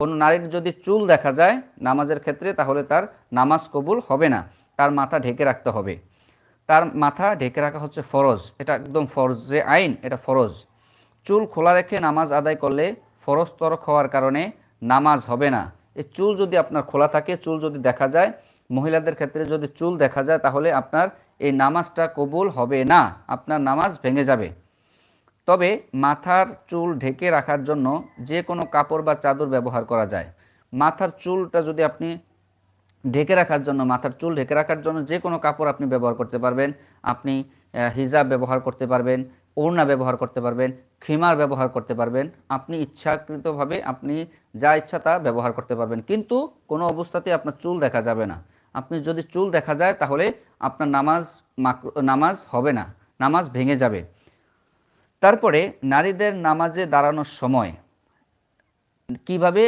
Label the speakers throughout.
Speaker 1: কোনো নারীর যদি চুল দেখা যায় নামাজের ক্ষেত্রে তাহলে তার নামাজ কবুল হবে না, তার মাথা ঢেকে রাখতে হবে। তার মাথা ঢেকে রাখা হচ্ছে ফরজ, এটা একদম ফরজ যে আইন, এটা ফরজ। চুল খোলা রেখে নামাজ আদায় করলে ফরজ তরক হওয়ার কারণে নামাজ হবে না। এই চুল যদি আপনার খোলা থাকে, চুল যদি দেখা যায়, মহিলাদের ক্ষেত্রে যদি চুল দেখা যায়, তাহলে আপনার এই নামাজটা কবুল হবে না, আপনার নামাজ ভেঙে যাবে। তবে মাথার চুল ঢেকে রাখার জন্য যে কোনো কাপড় বা চাদর ব্যবহার করা যায়। মাথার চুলটা যদি আপনি ঢেকে রাখার জন্য, মাথার চুল ঢেকে রাখার জন্য যে কোনো কাপড় আপনি ব্যবহার করতে পারবেন। আপনি হিজাব ব্যবহার করতে পারবেন, ওড়না ব্যবহার করতে পারবেন, খিমার ব্যবহার করতে পারবেন। আপনি ইচ্ছাকৃতভাবে আপনি যা ইচ্ছা তা ব্যবহার করতে পারবেন, কিন্তু কোনো অবস্থাতেই আপনার চুল দেখা যাবে না। আপনি যদি চুল দেখা যায় তাহলে আপনার নামাজ হবে না, নামাজ ভেঙে যাবে। তারপরে নারীদের নামাজে দাঁড়ানোর সময় কিভাবে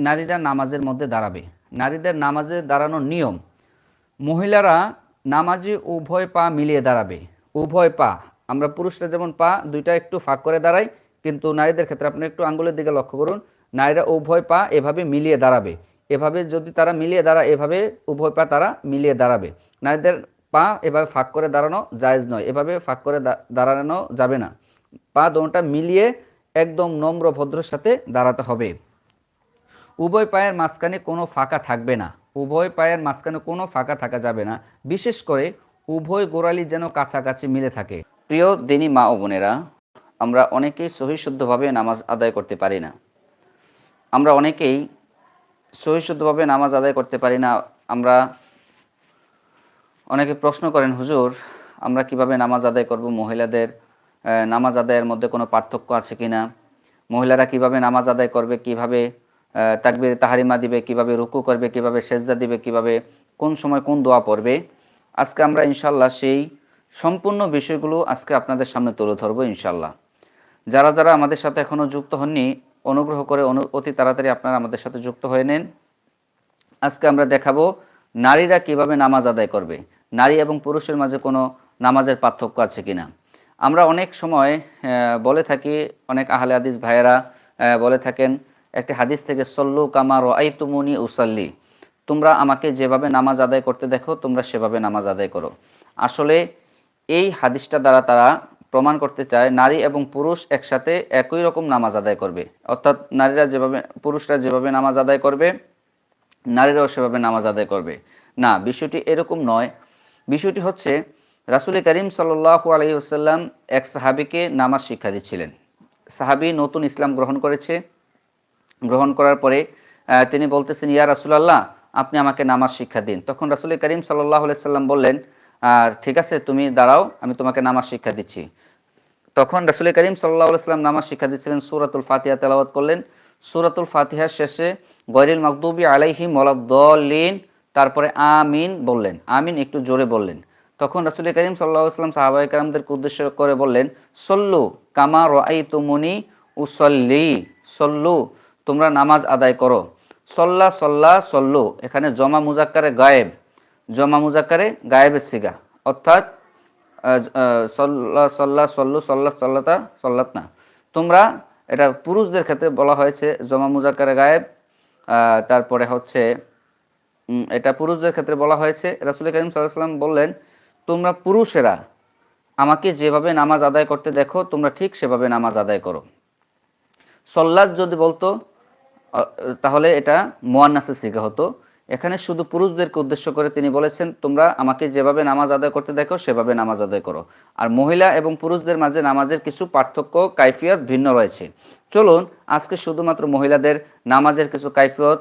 Speaker 1: নারীরা নামাজের মধ্যে দাঁড়াবে, নারীদের নামাজে দাঁড়ানোর নিয়ম। মহিলারা নামাজে উভয় পা মিলিয়ে দাঁড়াবে, উভয় পা। আমরা পুরুষরা যেমন পা দুইটা একটু ফাঁক করে দাঁড়াই, কিন্তু নারীদের ক্ষেত্রে আপনি একটু আঙ্গুলের দিকে লক্ষ্য করুন, নারীরা উভয় পা এভাবে মিলিয়ে দাঁড়াবে। এভাবে যদি তারা মিলিয়ে দাঁড়ায়, এভাবে উভয় পা তারা মিলিয়ে দাঁড়াবে। নারীদের পা এভাবে ফাঁক করে দাঁড়ানো জায়েজ নয়, এভাবে ফাঁক করে দাঁড়ানো যাবে না। পা দোনোটা মিলিয়ে একদম নম্র ভদ্রের সাথে দাঁড়াতে হবে। উভয় পায়ের মাঝখানে কোনো ফাঁকা থাকবে না, উভয় পায়ের মাঝখানে কোনো ফাঁকা থাকা যাবে না। বিশেষ করে উভয় গোড়ালি যেন কাছাকাছি মিলে থাকে। প্রিয় দিনী মা ও বোনেরা, আমরা অনেকেই সহিশুদ্ধভাবে নামাজ আদায় করতে পারি না। আমরা অনেকেই সহিশুদ্ধভাবে নামাজ আদায় করতে পারি না। আমরা অনেকে প্রশ্ন করেন, হুজুর আমরা কিভাবে নামাজ আদায় করব, মহিলাদের নামাজ আদায়ের মধ্যে কোনো পার্থক্য আছে কিনা, মহিলারা কিভাবে নামাজ আদায় করবে, কিভাবে তাকবীর তাহারিমা দিবে, কিভাবে রুকু করবে, কিভাবে সেজদা দিবে, কিভাবে কোন সময় কোন দোয়া পড়বে। আজকে আমরা ইনশাল্লাহ সেই সম্পূর্ণ বিষয়গুলো আজকে আপনাদের সামনে তুলে ধরবো ইনশাল্লাহ। যারা যারা আমাদের সাথে এখনও যুক্ত হননি, অনুগ্রহ করে অতি তাড়াতাড়ি আপনারা আমাদের সাথে যুক্ত হয়ে নেন। আজকে আমরা দেখাবো নারীরা কিভাবে নামাজ আদায় করবে, নারী এবং পুরুষের মাঝে কোনো নামাজের পার্থক্য আছে কিনা। আমরা অনেক সময় বলে থাকি, অনেক আহলে হাদিস ভাইয়েরা বলে থাকেন একটি হাদিস থেকে, সল্লু কামা রাআইতুমুনি উসাল্লি, তোমরা আমাকে যেভাবে নামাজ আদায় করতে দেখো তোমরা সেভাবে নামাজ আদায় করো। আসলে এই হাদিসটা দ্বারা তারা প্রমাণ করতে চায় নারী এবং পুরুষ একসাথে একই রকম নামাজ আদায় করবে, অর্থাৎ পুরুষরা যেভাবে নামাজ আদায় করবে নারীরাও সেভাবে নামাজ আদায় করবে না। বিষয়টি এরকম নয়। বিষয়টি হচ্ছে, রাসূল করিম সাল্লাল্লাহু আলাইহি ওয়াসাল্লাম এক সাহাবীকে নামাজ শিক্ষা দিচ্ছিলেন। সাহাবী নতুন ইসলাম গ্রহণ করেছে। গ্রহণ করার পরে তিনি বলতেছেন, ইয়া রাসূলুল্লাহ আপনি আমাকে নামাজ শিক্ষা দিন। তখন রাসূল করিম সাল্লাল্লাহু আলাইহি ওয়াসাল্লাম বললেন, ঠিক আছে তুমি দাঁড়াও, আমি তোমাকে নামাজ শিক্ষা দিচ্ছি। তখন রাসূল করিম সাল্লাল্লাহু আলাইহি ওয়াসাল্লাম নামাজ শিক্ষা দিচ্ছিলেন, সূরাতুল ফাতিহা তেলাওয়াত করলেন। সূরাতুল ফাতিহার শেষে গয়রিল মাগদুবি আলাইহিম ওয়ালাদ-দাল্লিন, তারপরে আমিন বললেন, আমিন একটু জোরে বললেন। তখন রাসূল করিম সাল্লাল্লাহু আলাইহি ওয়াসাল্লাম সাহাবায়ে কেরামদেরকে উদ্দেশ্য করে বললেন, সল্লু কামা রাআইতুমুনি উসাল্লি, সল্লু তোমরা নামাজ আদায় করো। সল্লা সল্লা সল্লু, এখানে জমা মুজাক্কারে গায়েব, জমা মুজাক্কারে গায়েবের সিগা, অর্থাৎ সল্লা সল্লা সল্লু সল্লা সল্লাতা সল্লাত না। তোমরা, এটা পুরুষদের ক্ষেত্রে বলা হয়েছে জমা মুজাক্কারে গায়েব। তারপরে হচ্ছে এটা পুরুষদের ক্ষেত্রে বলা হয়েছে। রাসূল করিম সাল্লাল্লাহু আলাইহি ওয়াসাল্লাম বললেন, তোমরা পুরুষেরা আমাকে যেভাবে নামাজ আদায় করতে দেখো তোমরা ঠিক সেভাবে নামাজ আদায় করো। সল্লাত যদি বলতো তাহলে এটা মুয়ান্নাসে সিগা হতো। এখানে শুধু পুরুষদেরকে উদ্দেশ্য করে তিনি বলেছেন, তোমরা আমাকে যেভাবে নামাজ আদায় করতে দেখো সেভাবে নামাজ আদায় করো। আর মহিলা এবং পুরুষদের মাঝে নামাজের কিছু পার্থক্য কাইফিয়ত ভিন্ন রয়েছে। চলুন আজকে শুধুমাত্র মহিলাদের নামাজের কিছু কাইফিয়ত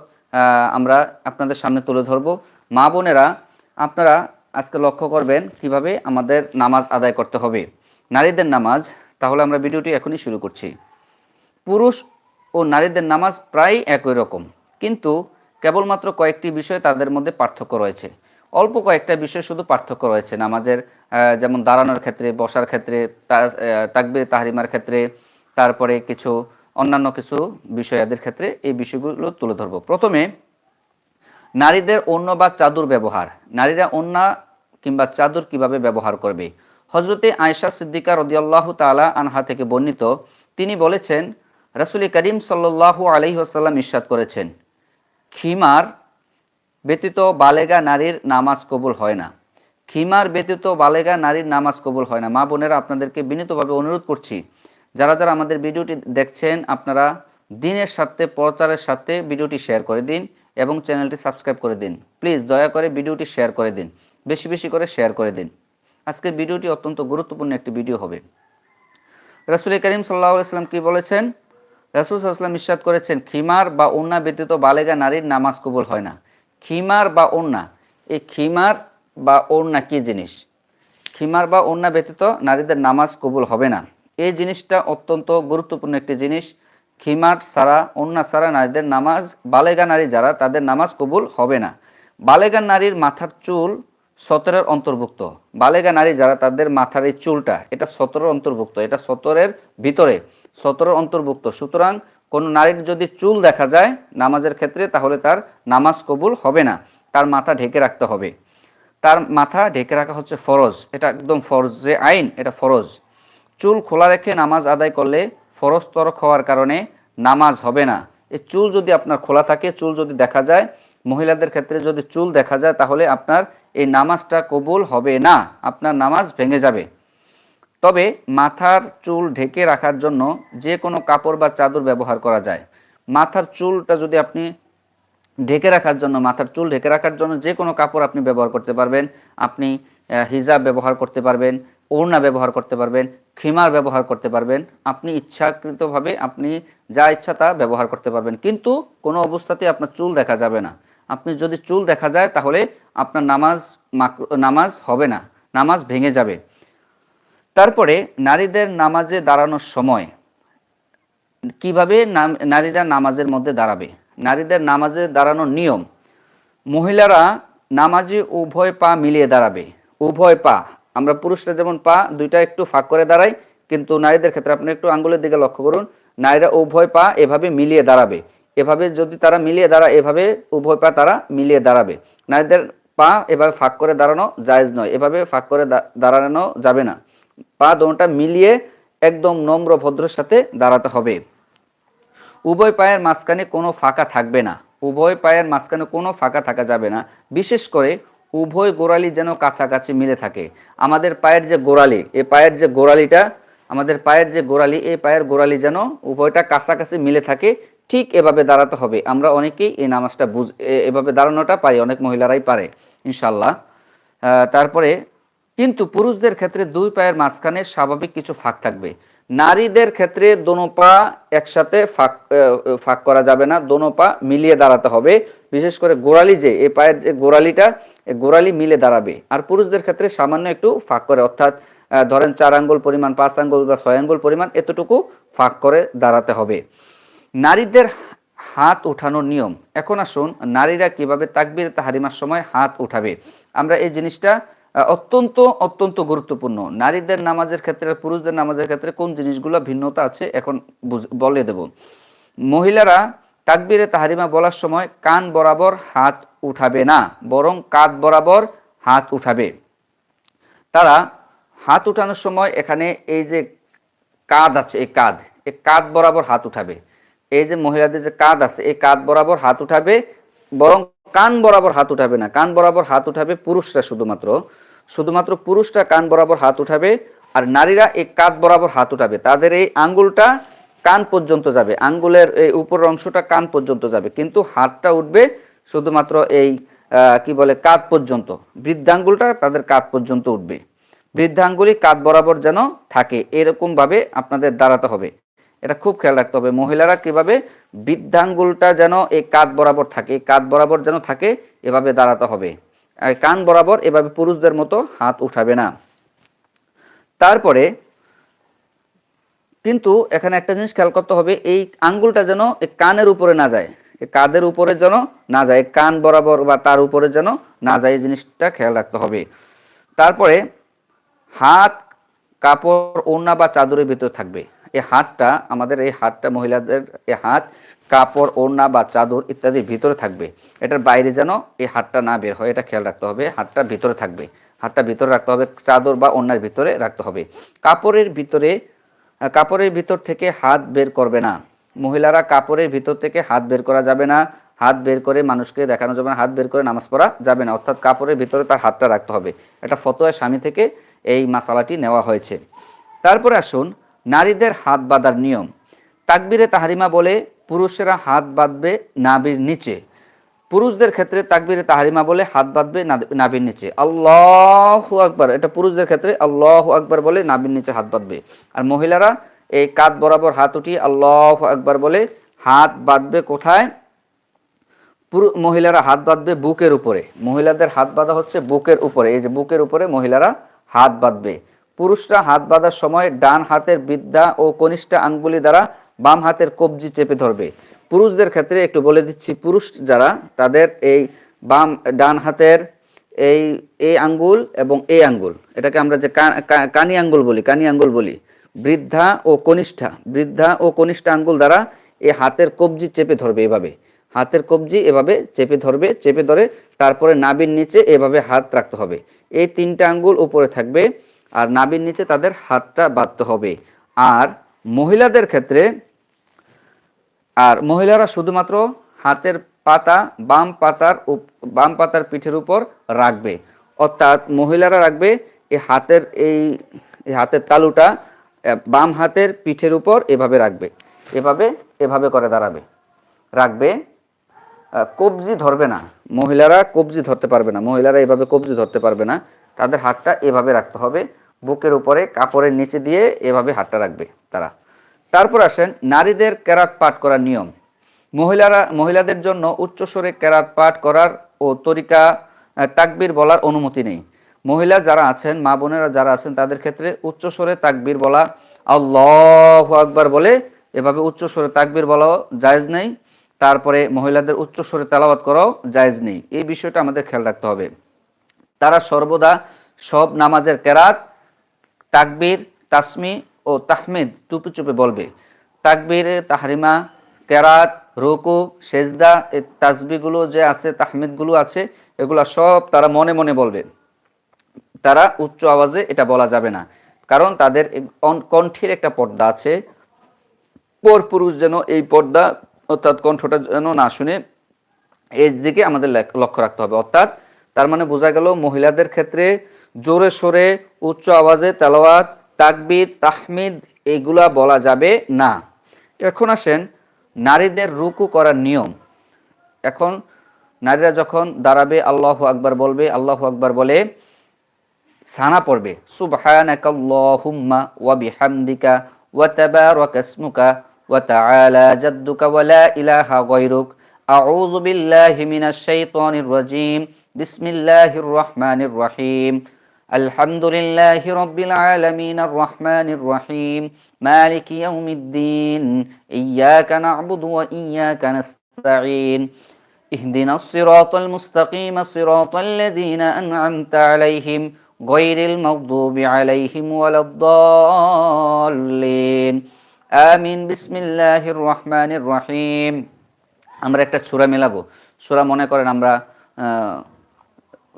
Speaker 1: আমরা আপনাদের সামনে তুলে ধরব। মা বোনেরা, আপনারা আজকে লক্ষ্য করবেন কিভাবে আমাদের নামাজ আদায় করতে হবে, নারীদের নামাজ। তাহলে আমরা ভিডিওটি এখনই শুরু করছি। পুরুষ ও নারীদের নামাজ প্রায় একই রকম, কিন্তু কেবলমাত্র কয়েকটি বিষয়ে তাদের মধ্যে পার্থক্য রয়েছে। অল্প কয়েকটা বিষয় শুধু পার্থক্য রয়েছে নামাজের, যেমন দাঁড়ানোর ক্ষেত্রে, বসার ক্ষেত্রে, তাকবীর তাহরিমার ক্ষেত্রে, তারপরে কিছু অন্যান্য কিছু বিষয়াদের ক্ষেত্রে এই বিষয়গুলো তুলে ধরব। প্রথমে নারীদের ওড়না বা চাদর ব্যবহার, নারীরা ওড়না কিংবা চাদর কিভাবে ব্যবহার করবে। হযরতে আয়েশা সিদ্দিকা রাদিয়াল্লাহু তাআলা আনহা থেকে বর্ণিত, তিনি বলেছেন, রাসূল করিম সাল্লাল্লাহু আলাইহি ওয়াসাল্লাম ইরশাদ করেছেন, খিমার ব্যতীত বালেগা নারীর নামাজ কবুল হয় না। খিমার ব্যতীত বালেগা নারীর নামাজ কবুল হয় না। মা বোনেরা, আপনাদেরকে বিনীতভাবে অনুরোধ করছি, যারা যারা আমাদের ভিডিওটি দেখছেন, আপনারা দিনের সাথে প্রচারের সাথে ভিডিওটি শেয়ার করে দিন এবং চ্যানেলটি সাবস্ক্রাইব করে দিন। প্লিজ দয়া করে ভিডিওটি শেয়ার করে দিন, বেশি বেশি করে শেয়ার করে দিন। আজকের ভিডিওটি অত্যন্ত গুরুত্বপূর্ণ একটি ভিডিও হবে। রাসূল করিম সাল্লাল্লাহু আলাইহি ওয়াসাল্লাম কি বলেছেন? রাসূল সাল্লাল্লাহু আলাইহি ওয়াসাল্লাম ইরশাদ করেছেন, খিমার বা ওড়না ব্যতীত বালেগা নারীর নামাজ কবুল হয় না। খিমার বা ওড়না, এই খিমার বা ওড়না কি জিনিস? খিমার বা ওড়না ব্যতীত নারীদের নামাজ কবুল হবে না, এই জিনিসটা অত্যন্ত গুরুত্বপূর্ণ একটি জিনিস। খিমার ছাড়া, ওড়না ছাড়া নারীদের নামাজ, বালেগা নারী যারা, তাদের নামাজ কবুল হবে না। বালেগা নারীর মাথার চুল সতরের অন্তর্ভুক্ত। বালেগা নারী যারা, তাদের মাথার এই চুলটা, এটা সতরের অন্তর্ভুক্ত, এটা সতরের ভিতরে, সতরের অন্তর্ভুক্ত। সুতরাং কোনো নারীর যদি চুল দেখা যায় নামাজের ক্ষেত্রে, তাহলে তার নামাজ কবুল হবে না। তার মাথা ঢেকে রাখতে হবে। তার মাথা ঢেকে রাখা হচ্ছে ফরজ, এটা একদম ফরজ, যে আইন, এটা ফরজ। চুল খোলা রেখে নামাজ আদায় করলে ফরজ তরক হওয়ার কারণে নামাজ হবে না। এই চুল যদি আপনার খোলা থাকে, চুল যদি দেখা যায়, মহিলাদের ক্ষেত্রে যদি চুল দেখা যায়, তাহলে আপনার এই নামাজটা কবুল হবে না, আপনার নামাজ ভেঙে যাবে। তবে মাথার চুল ঢেকে রাখার জন্য যে কোনো কাপড় বা চাদর ব্যবহার করা যায়। মাথার চুলটা যদি আপনি ঢেকে রাখার জন্য, মাথার চুল ঢেকে রাখার জন্য যে কোনো কাপড় আপনি ব্যবহার করতে পারবেন। আপনি হিজাব ব্যবহার করতে পারবেন, ওড়না ব্যবহার করতে পারবেন, খিমার ব্যবহার করতে পারবেন। আপনি ইচ্ছাকৃতভাবে আপনি যা ইচ্ছা তা ব্যবহার করতে পারবেন, কিন্তু কোনো অবস্থাতেই আপনার চুল দেখা যাবে না। আপনি যদি চুল দেখা যায়, তাহলে আপনার নামাজ হবে না, নামাজ ভেঙে যাবে। তারপরে নারীদের নামাজে দাঁড়ানোর সময় কিভাবে নারীরা নামাজের মধ্যে দাঁড়াবে? নারীদের নামাজে দাঁড়ানোর নিয়ম, মহিলারা নামাজে উভয় পা মিলিয়ে দাঁড়াবে। উভয় পা, আমরা পুরুষরা যেমন পা দুইটা একটু ফাঁক করে দাঁড়াই, কিন্তু নারীদের ক্ষেত্রে আপনি একটু আঙ্গুলের দিকে লক্ষ্য করুন, নারীরা উভয় পা এভাবে মিলিয়ে দাঁড়াবে। এভাবে যদি তারা মিলিয়ে দাঁড়ায়, এভাবে উভয় পা তারা মিলিয়ে দাঁড়াবে। নারীদের পা এভাবে ফাঁক করে দাঁড়ানো জায়েজ নয়, এভাবে ফাঁক করে দাঁড়ানো যাবে না। পা দুটোটা মিলিয়ে একদম নম্র ভদ্রের সাথে দাঁড়াতে হবে। উভয় পায়ের মাঝখানে কোনো ফাঁকা থাকবে না, উভয় পায়ের মাঝখানে কোনো ফাঁকা থাকা যাবে না। বিশেষ করে উভয় গোড়ালি যেন কাছাকাছি মিলে থাকে। আমাদের পায়ের যে গোড়ালি, এই পায়ের যে গোড়ালিটা, আমাদের পায়ের যে গোড়ালি, এই পায়ের গোড়ালি যেন উভয়টা কাছাকাছি মিলে থাকে, ঠিক এভাবে দাঁড়াতে হবে। আমরা অনেকেই এই নামাজটা এভাবে দাঁড়ানোটা পারি, অনেক মহিলারাই পারে ইনশাল্লাহ। তারপরে কিন্তু পুরুষদের ক্ষেত্রে দুই পায়ের মাঝখানে স্বাভাবিক কিছু ফাঁক থাকবে। নারীদের ক্ষেত্রে দোনো পা একসাথে ফাঁক করা যাবে না, দোনো পা মিলিয়ে দাঁড়াতে হবে। বিশেষ করে গোড়ালি, যে এই পায়ের যে গোড়ালিটা, এই গোড়ালি মিলে দাঁড়াবে। আর পুরুষদের ক্ষেত্রে সামান্য একটু ফাঁক করে, অর্থাৎ ধরেন 4 আঙ্গুল পরিমাণ, 5 আঙ্গুল বা 6 আঙ্গুল পরিমাণ, এতটুকু ফাঁক করে দাঁড়াতে হবে। নারীদের হাত উঠানোর নিয়ম। এখন আসুন, নারীরা কিভাবে তাকবীর তাহরিমার সময় হাত উঠাবে। আমরা এই জিনিসটা অত্যন্ত অত্যন্ত গুরুত্বপূর্ণ। নারীদের নামাজের ক্ষেত্রে, পুরুষদের নামাজের ক্ষেত্রে কোন জিনিসগুলো ভিন্নতা আছে এখন বলে দেব। মহিলারা তাকবীরে তাহরিমা বলার সময় কান বরাবর হাত উঠাবে না, বরং কাঁধ বরাবর হাত উঠাবে। তারা হাত উঠানোর সময় এখানে এই যে কাঁধ আছে, এই কাঁধ বরাবর হাত উঠাবে। এই যে মহিলাদের যে কাঁধ আছে, এই কাঁধ বরাবর হাত উঠাবে, বরং কান বরাবর হাত উঠাবে না। কান বরাবর হাত উঠাবে পুরুষরা, শুধুমাত্র পুরুষরা কান বরাবর হাত উঠাবে। আর নারীরা এই কাঁধ বরাবর হাত উঠাবে। তাদের এই আঙ্গুলটা কান পর্যন্ত যাবে, আঙ্গুলের এই উপরের অংশটা কান পর্যন্ত যাবে, কিন্তু হাতটা উঠবে শুধুমাত্র এই কি বলে কাঁধ পর্যন্ত। বৃদ্ধাঙ্গুলটা তাদের কাঁধ পর্যন্ত উঠবে। বৃদ্ধাঙ্গুলি কাঁধ বরাবর যেন থাকে, এরকম ভাবে আপনাদের দাঁড়াতে হবে। এটা খুব খেয়াল রাখতে হবে, মহিলারা কিভাবে বৃদ্ধাঙ্গুলটা যেন এই কাঁধ বরাবর থাকে, এই কাঁধ বরাবর যেন থাকে, এভাবে দাঁড়াতে হবে। কান বরাবর এভাবে পুরুষদের মতো হাত উঠাবে না। তারপরে কিন্তু এখানে একটা জিনিস খেয়াল করতে হবে, এই আঙ্গুলটা যেন এই কানের উপরে না যায়, এই কাঁধের উপরে যেন না যায়, কান বরাবর বা তার উপরে যেন না যায়, এই জিনিসটা খেয়াল রাখতে হবে। তারপরে হাত কাপড়, ওড়না বা চাদরের ভিতরে থাকবে। এই হাতটা, আমাদের এই হাতটা, মহিলাদের এই হাত কাপড়, ওড়না বা চাদর ইত্যাদির ভিতরে থাকবে। এটার বাইরে যেন এই হাতটা না বের হয়, এটা খেয়াল রাখতে হবে। হাতটা ভিতরে থাকবে, হাতটা ভিতরে রাখতে হবে, চাদর বা ওড়নার ভিতরে রাখতে হবে। কাপড়ের ভিতর থেকে হাত বের করবে না। মহিলারা কাপড়ের ভিতর থেকে হাত বের করা যাবে না, হাত বের করে মানুষকে দেখানো যাবে না, হাত বের করে নামাজ পড়া যাবে না, অর্থাৎ কাপড়ের ভিতরে তার হাতটা রাখতে হবে। এটা ফতোয়া স্বামী থেকে এই মাসালাটি নেওয়া হয়েছে। তারপরে আসুন নারীদের হাত বাঁধার নিয়ম। তাকবীরে তাহরিমা বলে পুরুষেরা হাত বাঁধবে নাভির নিচে। পুরুষদের ক্ষেত্রে তাকবীরে তাহরিমা বলে হাত বাঁধবে নাভির নিচে। আল্লাহু আকবার, এটা পুরুষদের ক্ষেত্রে আল্লাহু আকবার বলে নাভির নিচে হাত বাঁধবে। আর মহিলারা এই কাঁধ বরাবর হাত উঠিয়ে আল্লাহু আকবার বলে হাত বাঁধবে কোথায়? মহিলারা হাত বাঁধবে বুকের উপরে। মহিলাদের হাত বাঁধা হচ্ছে বুকের উপরে, এই যে বুকের উপরে মহিলারা হাত বাঁধবে। পুরুষরা হাত বাঁধার সময় ডান হাতের বৃদ্ধা ও কনিষ্ঠ আঙ্গুলি দ্বারা বাম হাতের কবজি চেপে ধরবে। পুরুষদের ক্ষেত্রে একটু বলে দিচ্ছি, পুরুষ যারা তাদের এই ডান হাতের এই এই আঙ্গুল এবং এই আঙ্গুল, এটাকে আমরা যে কানি আঙ্গুল বলি, বৃদ্ধা ও কনিষ্ঠা আঙ্গুল দ্বারা এই হাতের কবজি চেপে ধরবে। এভাবে হাতের কবজি এভাবে চেপে ধরবে, চেপে ধরে তারপরে নাভির নিচে এভাবে হাত রাখতে হবে। এই তিনটা আঙ্গুল উপরে থাকবে আর নাভির নিচে তাদের হাতটা বাঁধতে হবে। আর মহিলাদের ক্ষেত্রে মহিলারা শুধুমাত্র হাতের পাতা বাম পাতার পিঠের উপর রাখবে, অর্থাৎ মহিলারা রাখবে এই হাতের তালুটা বাম হাতের পিঠের উপর এভাবে রাখবে, এভাবে করে রাখবে। কবজি ধরবে না, মহিলারা কবজি ধরতে পারবে না, মহিলারা এভাবে কবজি ধরতে পারবে না, তাদের হাতটা এভাবে রাখতে হবে, বুকের উপরে কাপড়ের নিচে দিয়ে এভাবে হাতটা রাখবে তারা। তারপর আসেন নারীদের কেরাত পাঠ করার নিয়ম। মহিলাদের জন্য উচ্চস্বরে কেরাত পাঠ করার ও তরিকা তাকবীর বলার অনুমতি নেই। মহিলা যারা আছেন, মা বোনেরা যারা আছেন, তাদের ক্ষেত্রে উচ্চস্বরে তাকবীর বলা, আল্লাহু আকবার বলে এভাবে উচ্চস্বরে তাকবীর বলাও জায়েজ নেই। তারপরে মহিলাদের উচ্চস্বরে তেলাওয়াত করাও জায়েজ নেই। এই বিষয়টা আমাদের খেয়াল রাখতে হবে। তারা সর্বদা সব নামাজের কেরাত, তাকবীর, তাসমি ও তাহমিদ চুপে চুপে বলবে। তাকবীরে তাহরিমা, কেরাত, রুকু, সেজদা, এই তাসবিহগুলো যে আছে, তাহমিদগুলো আছে, এগুলো সব তারা মনে মনে বলবে। তারা উচ্চ আওয়াজে এটা বলা যাবে না, কারণ তাদের কণ্ঠের একটা পর্দা আছে। পর পুরুষ যেন এই পর্দা অর্থাৎ কণ্ঠটা যেন না শুনে, এই দিকে আমাদের লক্ষ্য রাখতে হবে। অর্থাৎ তার মানে বোঝা গেল মহিলাদের ক্ষেত্রে জোরে সোরে উচ্চ আওয়াজে তেলাওয়াত, তাকবীর, তাহমিদ এগুলা বলা যাবে না। এখন আসেন নারীদের রুকু করার নিয়ম। এখন নারীরা যখন দাঁড়াবে আল্লাহু আকবার বলবে, আল্লাহু আকবার বলে সানা পড়বে, সুবহানাকাল্লাহুম্মা ওয়া বিহামদিকা ওয়া তাবারাকা ইসমুকা ওয়া তাআলা জাদ্দুকা ওয়া লা ইলাহা গায়রুক, আউযু বিল্লাহি মিনাশ শাইতানির রাজীম, বিসমিল্লাহির রহমানির রহিম, আলহামদুলিল্লাহি রাব্বিল আলামিনির রহমানির রহিম, মালিকি ইয়াউমিদ্দিন, ইয়্যাকা না'বুদু ওয়া ইয়্যাকা নাস্তাঈন, ইহদিনাস সিরাতাল মুস্তাকিম, সিরাতাল লাযীনা আন'আমতা আলাইহিম গায়রিল মাগদুবি আলাইহিম ওয়ালাদ-দাল্লিন, আমিন। বিসমিল্লাহির রহমানির রহিম। আমরা একটা সূরা মিলাবো। সূরা মনে করেন আমরা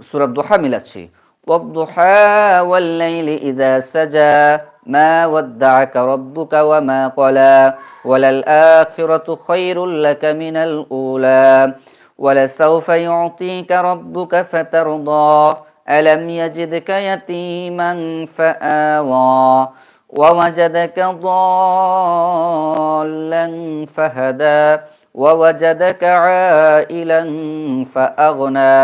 Speaker 1: সূরা দুহা মিলাচ্ছি। ওয়াদ-দুহা ওয়াল-লাইলি ইযা সাজা মা ওয়াদ্দা'আকা রাব্বুকা ওয়া মা ক্বালা ওয়ালাল আখিরাতু খায়রুল লাকা মিনাল উলা ওয়ালাসাউফা ইউ'তিকা রাব্বুকা ফাতারদা আলাম ইয়াজিদকা ইয়াতীমান ফাআওয়া ওয়াওয়াজাদাকা দাল্লান ফাহাদা ووجدك عائلا فأغنى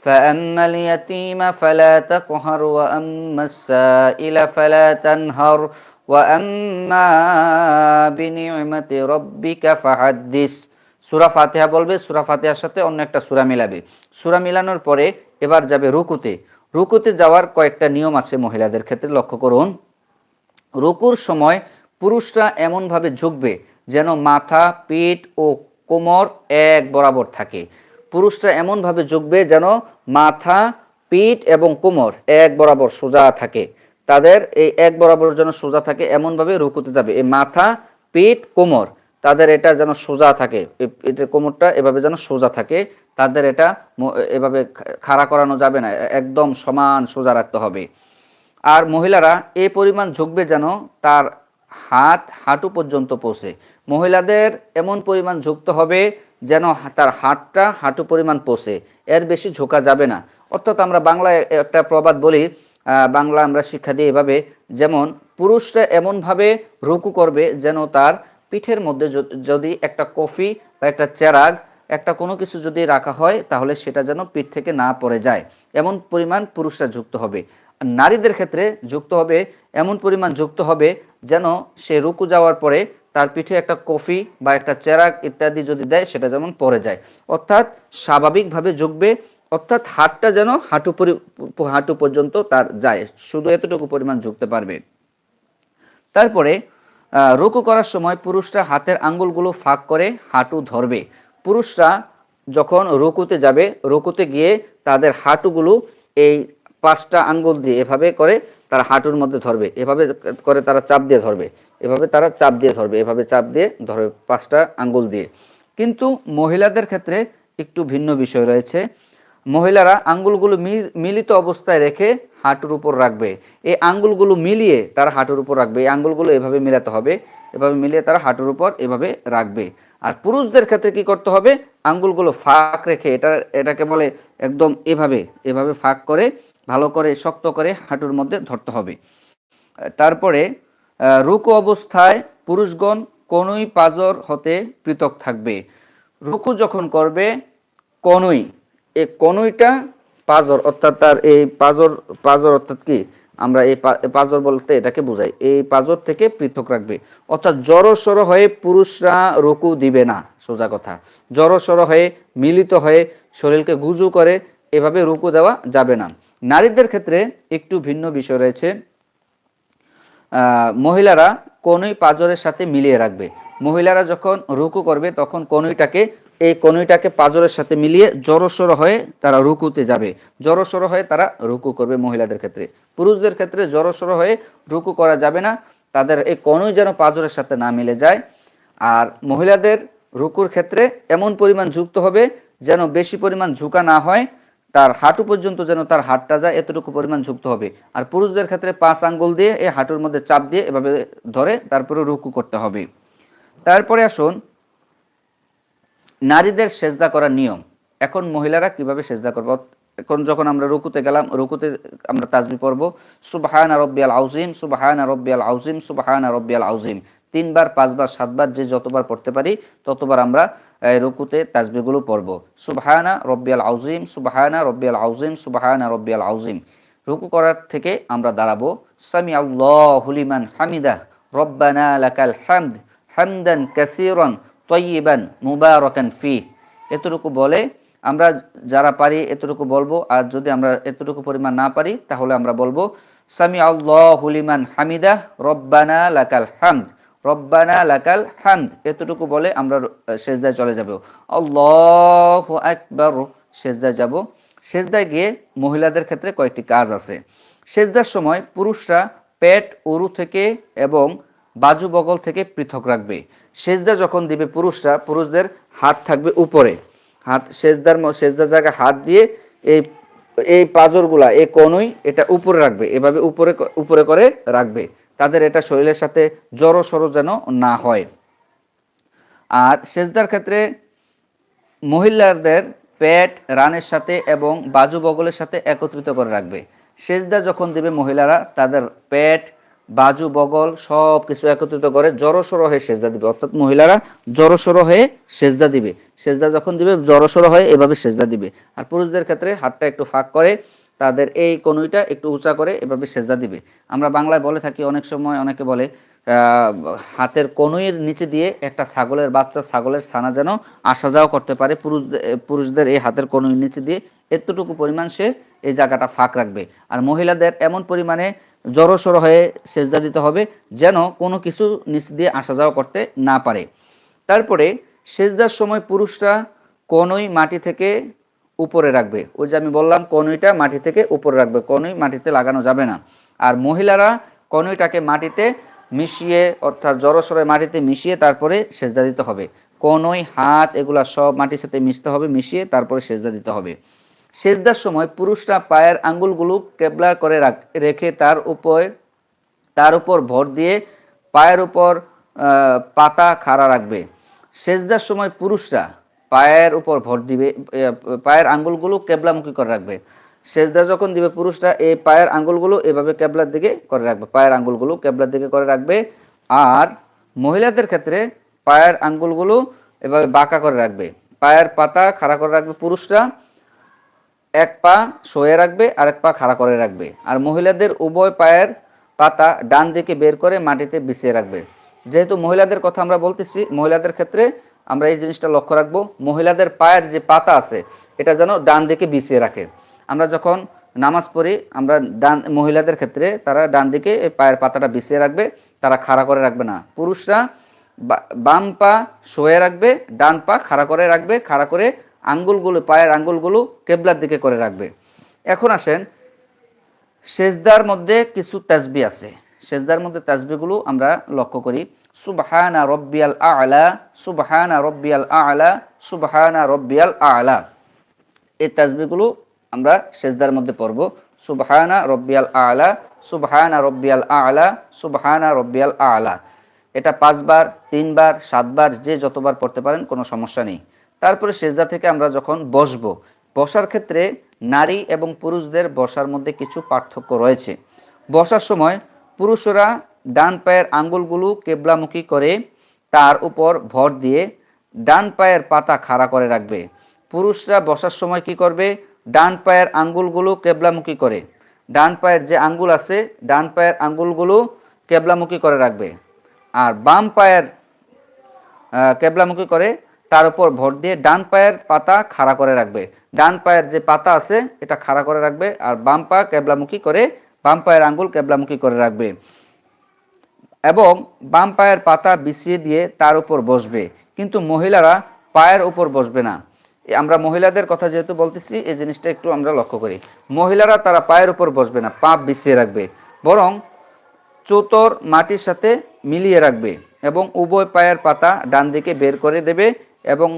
Speaker 1: فأما اليتيم فلا تقهر وأما السائل فلا تنهر وأما بنعمة ربك فحدث। সূরা ফাতিহা বলবে, সূরা ফাতিহার সাথে অন্য একটা সূরা মিলাবে। সূরা মিলানোর পরে এবার যাবে রুকুতে। রুকুতে যাওয়ার কয়েকটা নিয়ম আছে মহিলাদের ক্ষেত্রে, লক্ষ্য করুন। রুকুর সময় পুরুষরা এমনভাবে ঝুঁকবে যেন মাথা, পিঠ ও কোমর এক বরাবর থাকে। পুরুষরা এমনভাবে ঝুঁকবে যেন মাথা, পিঠ এবং কোমর এক বরাবর সোজা থাকে। তাদের এই এক বরাবর যেন সোজা থাকে এমনভাবে রুকুতে যাবে। এই মাথা, পিঠ, কোমর তাদের এটা যেন সোজা থাকে, এটার কোমরটা এভাবে যেন সোজা থাকে। তাদের এটা এভাবে খাড়া করানো যাবে না, একদম সমান সোজা রাখতে হবে। আর মহিলারা এই পরিমাণ ঝুঁকবে যেন তার হাত হাঁটু পর্যন্ত পৌঁছে। মহিলাদের এমন পরিমাণ ঝুঁকতে হবে যেন তার হাতটা হাঁটু পরিমাণ পৌঁছে, এর বেশি ঝোঁকা যাবে না। অর্থাৎ আমরা বাংলায় একটা প্রবাদ বলি, বাংলা আমরা শিক্ষা দিই এভাবে, যেমন পুরুষরা এমনভাবে রুকু করবে যেন তার পিঠের মধ্যে যদি একটা কফি বা একটা চেরাগ একটা কোনো কিছু যদি রাখা হয় তাহলে সেটা যেন পিঠ থেকে না পড়ে যায়, এমন পরিমাণ পুরুষরা যুক্ত হবে। আর নারীদের ক্ষেত্রে যুক্ত হবে এমন পরিমাণ যুক্ত হবে যেন সে রুকু যাওয়ার পরে তার পিঠে একটা কফি বা একটা চেরাগ ইত্যাদি যদি দেয় সেটা যেমন পড়ে যায়, অর্থাৎ স্বাভাবিকভাবে ঝুঁকবে, অর্থাৎ হাতটা যেন হাঁটু পর্যন্ত তার যায়, শুধু এতটুকু পরিমাণ ঝুঁকতে পারবে। তারপরে রুকু করার সময় পুরুষরা হাতের আঙ্গুলগুলো ফাঁক করে হাঁটু ধরবে। পুরুষরা যখন রুকুতে যাবে, রুকুতে গিয়ে তাদের হাঁটুগুলো এই 5টা আঙ্গুল দিয়ে এভাবে করে তারা হাঁটুর মধ্যে ধরবে, এভাবে করে তারা চাপ দিয়ে ধরবে, এভাবে তারা চাপ দিয়ে ধরবে, এভাবে চাপ দিয়ে ধরবে 5টা আঙ্গুল দিয়ে। কিন্তু মহিলাদের ক্ষেত্রে একটু ভিন্ন বিষয় রয়েছে। মহিলারা আঙ্গুলগুলো মিলিত অবস্থায় রেখে হাঁটুর উপর রাখবে। এই আঙ্গুলগুলো মিলিয়ে তারা হাঁটুর উপর রাখবে, এই আঙ্গুলগুলো এভাবে মিলাতে হবে, এভাবে মিলিয়ে তারা হাঁটুর উপর এভাবে রাখবে। আর পুরুষদের ক্ষেত্রে কি করতে হবে, আঙ্গুলগুলো ফাঁক রেখে এটাকে বলে একদম এভাবে এভাবে ফাঁক করে ভালো করে শক্ত করে হাঁটুর মধ্যে ধরতে হবে। তারপরে রুকু অবস্থায় পুরুষগণ কনুই পাজর হতে পৃথক থাকবে। রুকু যখন করবে কনুই, এই কনুইটা পাজর অর্থাৎ তার এই পাজর অর্থাৎ কি, আমরা এই পাজর বলতে এটাকে বোঝাই, এই পাজর থেকে পৃথক রাখবে। অর্থাৎ জড়সড় হয়ে পুরুষরা রুকু দিবে না, সোজা কথা। জড়সড় হয়ে মিলিত হয়ে শরীরকে গুজু করে এভাবে রুকু দেওয়া যাবে না। নারীদের ক্ষেত্রে একটু ভিন্ন বিষয় রয়েছে। মহিলারা কনুই পাজরের সাথে মিলিয়ে রাখবে। মহিলারা যখন রুকু করবে তখন এই কনুইটাকে পাজরের সাথে মিলিয়ে জড়সড় হয়ে তারা রুকুতে যাবে, জড়সড় হয়ে তারা রুকু করবে মহিলাদের ক্ষেত্রে। পুরুষদের ক্ষেত্রে জড়সড় হয়ে রুকু করা যাবে না, তাদের এই কনুই যেন পাজরের সাথে না মিলে যায়। আর মহিলাদের রুকুর ক্ষেত্রে এমন পরিমাণ ঝুঁকতে হবে যেন বেশি পরিমাণ ঝুঁকা না হয়, তার হাঁটু পর্যন্ত যেন তার হাতটা যায় এতটুকু পরিমাণ ঝুঁকতে হবে। আর পুরুষদের ক্ষেত্রে 5 আঙ্গুল দিয়ে এই হাঁটুর মধ্যে চাপ দিয়ে এভাবে ধরে তারপরে রুকু করতে হবে। তারপরে আসুন নারীদের সেজদা করার নিয়ম। এখন মহিলারা কিভাবে সেজদা করবে। এখন যখন আমরা রুকুতে গেলাম, রুকুতে আমরা তাসবিহ পড়ব, সুবহানা রাব্বিয়াল আযীম, সুবহানা রাব্বিয়াল আযীম, সুবহানা রাব্বিয়াল আযীম। 3 বার, 5 বার, 7 বার যে যতবার পড়তে পারি ততবার আমরা রুকুতে তাসবিহগুলো পড়ব। সুবহানা রাব্বিয়াল আযীম, সুবহানা রাব্বিয়াল আযীম, সুবহানা রাব্বিয়াল আযীম। রুকু করার থেকে আমরা দাঁড়াবো, সামি আল্লাহু লিমান হামিদাহ, রব্বানা লাকাল হামদ, হামদান কাসীরান তয়্যিবান মুবারাকান ফি। এতটুকু বলে আমরা যারা পারি এতটুকু বলবো, আর যদি আমরা এতটুকু পরিমাণ না পারি তাহলে আমরা বলবো সামি আল্লাহু লিমান হামিদাহ, রব্বানা লাকাল হামদ, রব্বানা লাকাল হামদ। এতটুকু বলে আমরা সেজদায় চলে যাব। আল্লাহু আকবার, সেজদায় যাব। সেজদায় গিয়ে মহিলাদের ক্ষেত্রে কয়েকটি কাজ আছে। সেজদার সময় পুরুষরা পেট উরু থেকে এবং বাজু বগল থেকে পৃথক রাখবে। সেজদা যখন দিবে পুরুষদের হাত থাকবে উপরে, হাত সেজদার জায়গায় হাত দিয়ে এই এই পাঁজরগুলা, এই কনুই এটা উপরে রাখবে, এভাবে উপরে উপরে করে রাখবে, তাদের এটা শরীরের সাথে জড়সড় যেন না হয়। আর সেজদার ক্ষেত্রে মহিলাদের পেট রানের সাথে এবং বাজু বগলের সাথে একত্রিত করে রাখবে। সেজদা যখন দিবে মহিলারা তাদের পেট বাজু বগল সব কিছু একত্রিত করে জড়সড় হয়ে সেজদা দিবে, অর্থাৎ মহিলারা জড়সড় হয়ে সেজদা দিবে। সেজদা যখন দিবে জড়সড় হয়ে এভাবে সেজদা দিবে। আর পুরুষদের ক্ষেত্রে হাতটা একটু ফাঁক করে তাদের এই কনুইটা একটু উঁচা করে এভাবে সেজদা দিবে। আমরা বাংলায় বলে থাকি, অনেক সময় অনেকে বলে হাতের কনুইয়ের নিচে দিয়ে একটা ছাগলের বাচ্চা, ছাগলের ছানা যেন আসা যাওয়া করতে পারে, পুরুষদের এই হাতের কনুইয়ের নিচে দিয়ে এতটুকু পরিমাণ সে এই জায়গাটা ফাঁক রাখবে। আর মহিলাদের এমন পরিমাণে জড়সড় হয়ে সেজদা দিতে হবে যেন কোনো কিছু নিচ দিয়ে আসা যাওয়া করতে না পারে। তারপরে সেজদার সময় পুরুষরা কনুই মাটি থেকে উপরে রাখবে। ওই যে আমি বললাম কনুইটা মাটি থেকে উপরে রাখবে, কনুই মাটিতে লাগানো যাবে না। আর মহিলারা কনুইটাকে মাটিতে মিশিয়ে, অর্থাৎ জড়সড় মাটিতে মিশিয়ে তারপরে সেজদা দিতে হবে। কনুই, হাত এগুলা সব মাটির সাথে মিশতে হবে, মিশিয়ে তারপরে সেজদা দিতে হবে। সেজদার সময় পুরুষরা পায়ের আঙ্গুলগুলো কেবলা করে রেখে তার উপর ভর দিয়ে পায়ের উপর পাতা খাড়া রাখবে। সেজদার সময় পুরুষরা পায়ের উপর ভর দিবে, পায়ের আঙ্গুলগুলো কেবলামুখী করে রাখবে। সেজদা যখন দিবে পুরুষরা এই পায়ের আঙ্গুলগুলো এভাবে কেবলার দিকে করে রাখবে, পায়ের আঙ্গুলগুলো কেবলার দিকে করে রাখবে। আর মহিলাদের ক্ষেত্রে পায়ের আঙ্গুলগুলো এভাবে বাঁকা করে রাখবে, পায়ের পাতা খাড়া করে রাখবে পুরুষরা, এক পা শোয়ে রাখবে আর এক পা খাড়া করে রাখবে। আর মহিলাদের উভয় পায়ের পাতা ডান দিকে বের করে মাটিতে বিছিয়ে রাখবে। যেহেতু মহিলাদের কথা আমরা বলতেছি, মহিলাদের ক্ষেত্রে আমরা এই জিনিসটা লক্ষ্য রাখবো, মহিলাদের পায়ের যে পাতা আছে এটা যেন ডান দিকে বিছিয়ে রাখে। আমরা যখন নামাজ পড়ি, আমরা মহিলাদের ক্ষেত্রে তারা ডান দিকে এই পায়ের পাতাটা বিছিয়ে রাখবে, তারা খাড়া করে রাখবে না। পুরুষরা বাম পা শোয়ে রাখবে, ডান পা খাড়া করে রাখবে, খাড়া করে আঙ্গুলগুলো, পায়ের আঙ্গুলগুলো কেবলার দিকে করে রাখবে। এখন আসেন, সেজদার মধ্যে কিছু তাসবিহ আছে, সেজদার মধ্যে তাসবিহগুলো আমরা লক্ষ্য করি। সুবহানা রব্বিয়াল আ'লা, সুবহানা রব্বিয়াল আ'লা, সুবহানা রব্বিয়াল আ'লা। এই তাসবিহগুলো আমরা সেজদার মধ্যে পড়ব। সুবহানা রব্বিয়াল আ'লা, সুবহানা রব্বিয়াল আ'লা, সুবহানা রব্বিয়াল আ'লা। এটা 5 বার, 3 বার, 7 বার, যে যতবার পড়তে পারেন, কোনো সমস্যা নেই। তারপরে সেজদা থেকে আমরা যখন বসবো, বসার ক্ষেত্রে নারী এবং পুরুষদের বসার মধ্যে কিছু পার্থক্য রয়েছে। বসার সময় পুরুষরা ডান পায়ের আঙ্গুলগুলো কেবলামুখী করে তার উপর ভর দিয়ে ডান পায়ের পাতা খাড়া করে রাখবে। পুরুষরা বসার সময় কি করবে, ডান পায়ের আঙ্গুলগুলো কেবলামুখী করে, ডান পায়ের যে আঙ্গুল আছে ডান পায়ের আঙ্গুলগুলো কেবলামুখী করে রাখবে। আর বাম পায়ের কেবলামুখী করে তার উপর ভর দিয়ে ডান পায়ের পাতা খাড়া করে রাখবে। ডান পায়ের যে পাতা আছে এটা খাড়া করে রাখবে, আর বাম পা কেবলামুখী করে, বাম পায়ের আঙ্গুল কেবলামুখী করে রাখবে এবং বাম পায়ের পাতা বিছিয়ে দিয়ে তার উপর বসবে। কিন্তু মহিলারা পায়ের উপর বসবে না। আমরা মহিলাদের কথা যেহেতু বলতেছি, এই জিনিসটা একটু আমরা লক্ষ্য করি। মহিলারা তারা পায়ের উপর বসবে না, পা বিছিয়ে রাখবে, বরং চৌতর মাটির সাথে মিলিয়ে রাখবে এবং উভয় পায়ের পাতা ডান দিকে বের করে দেবে এবং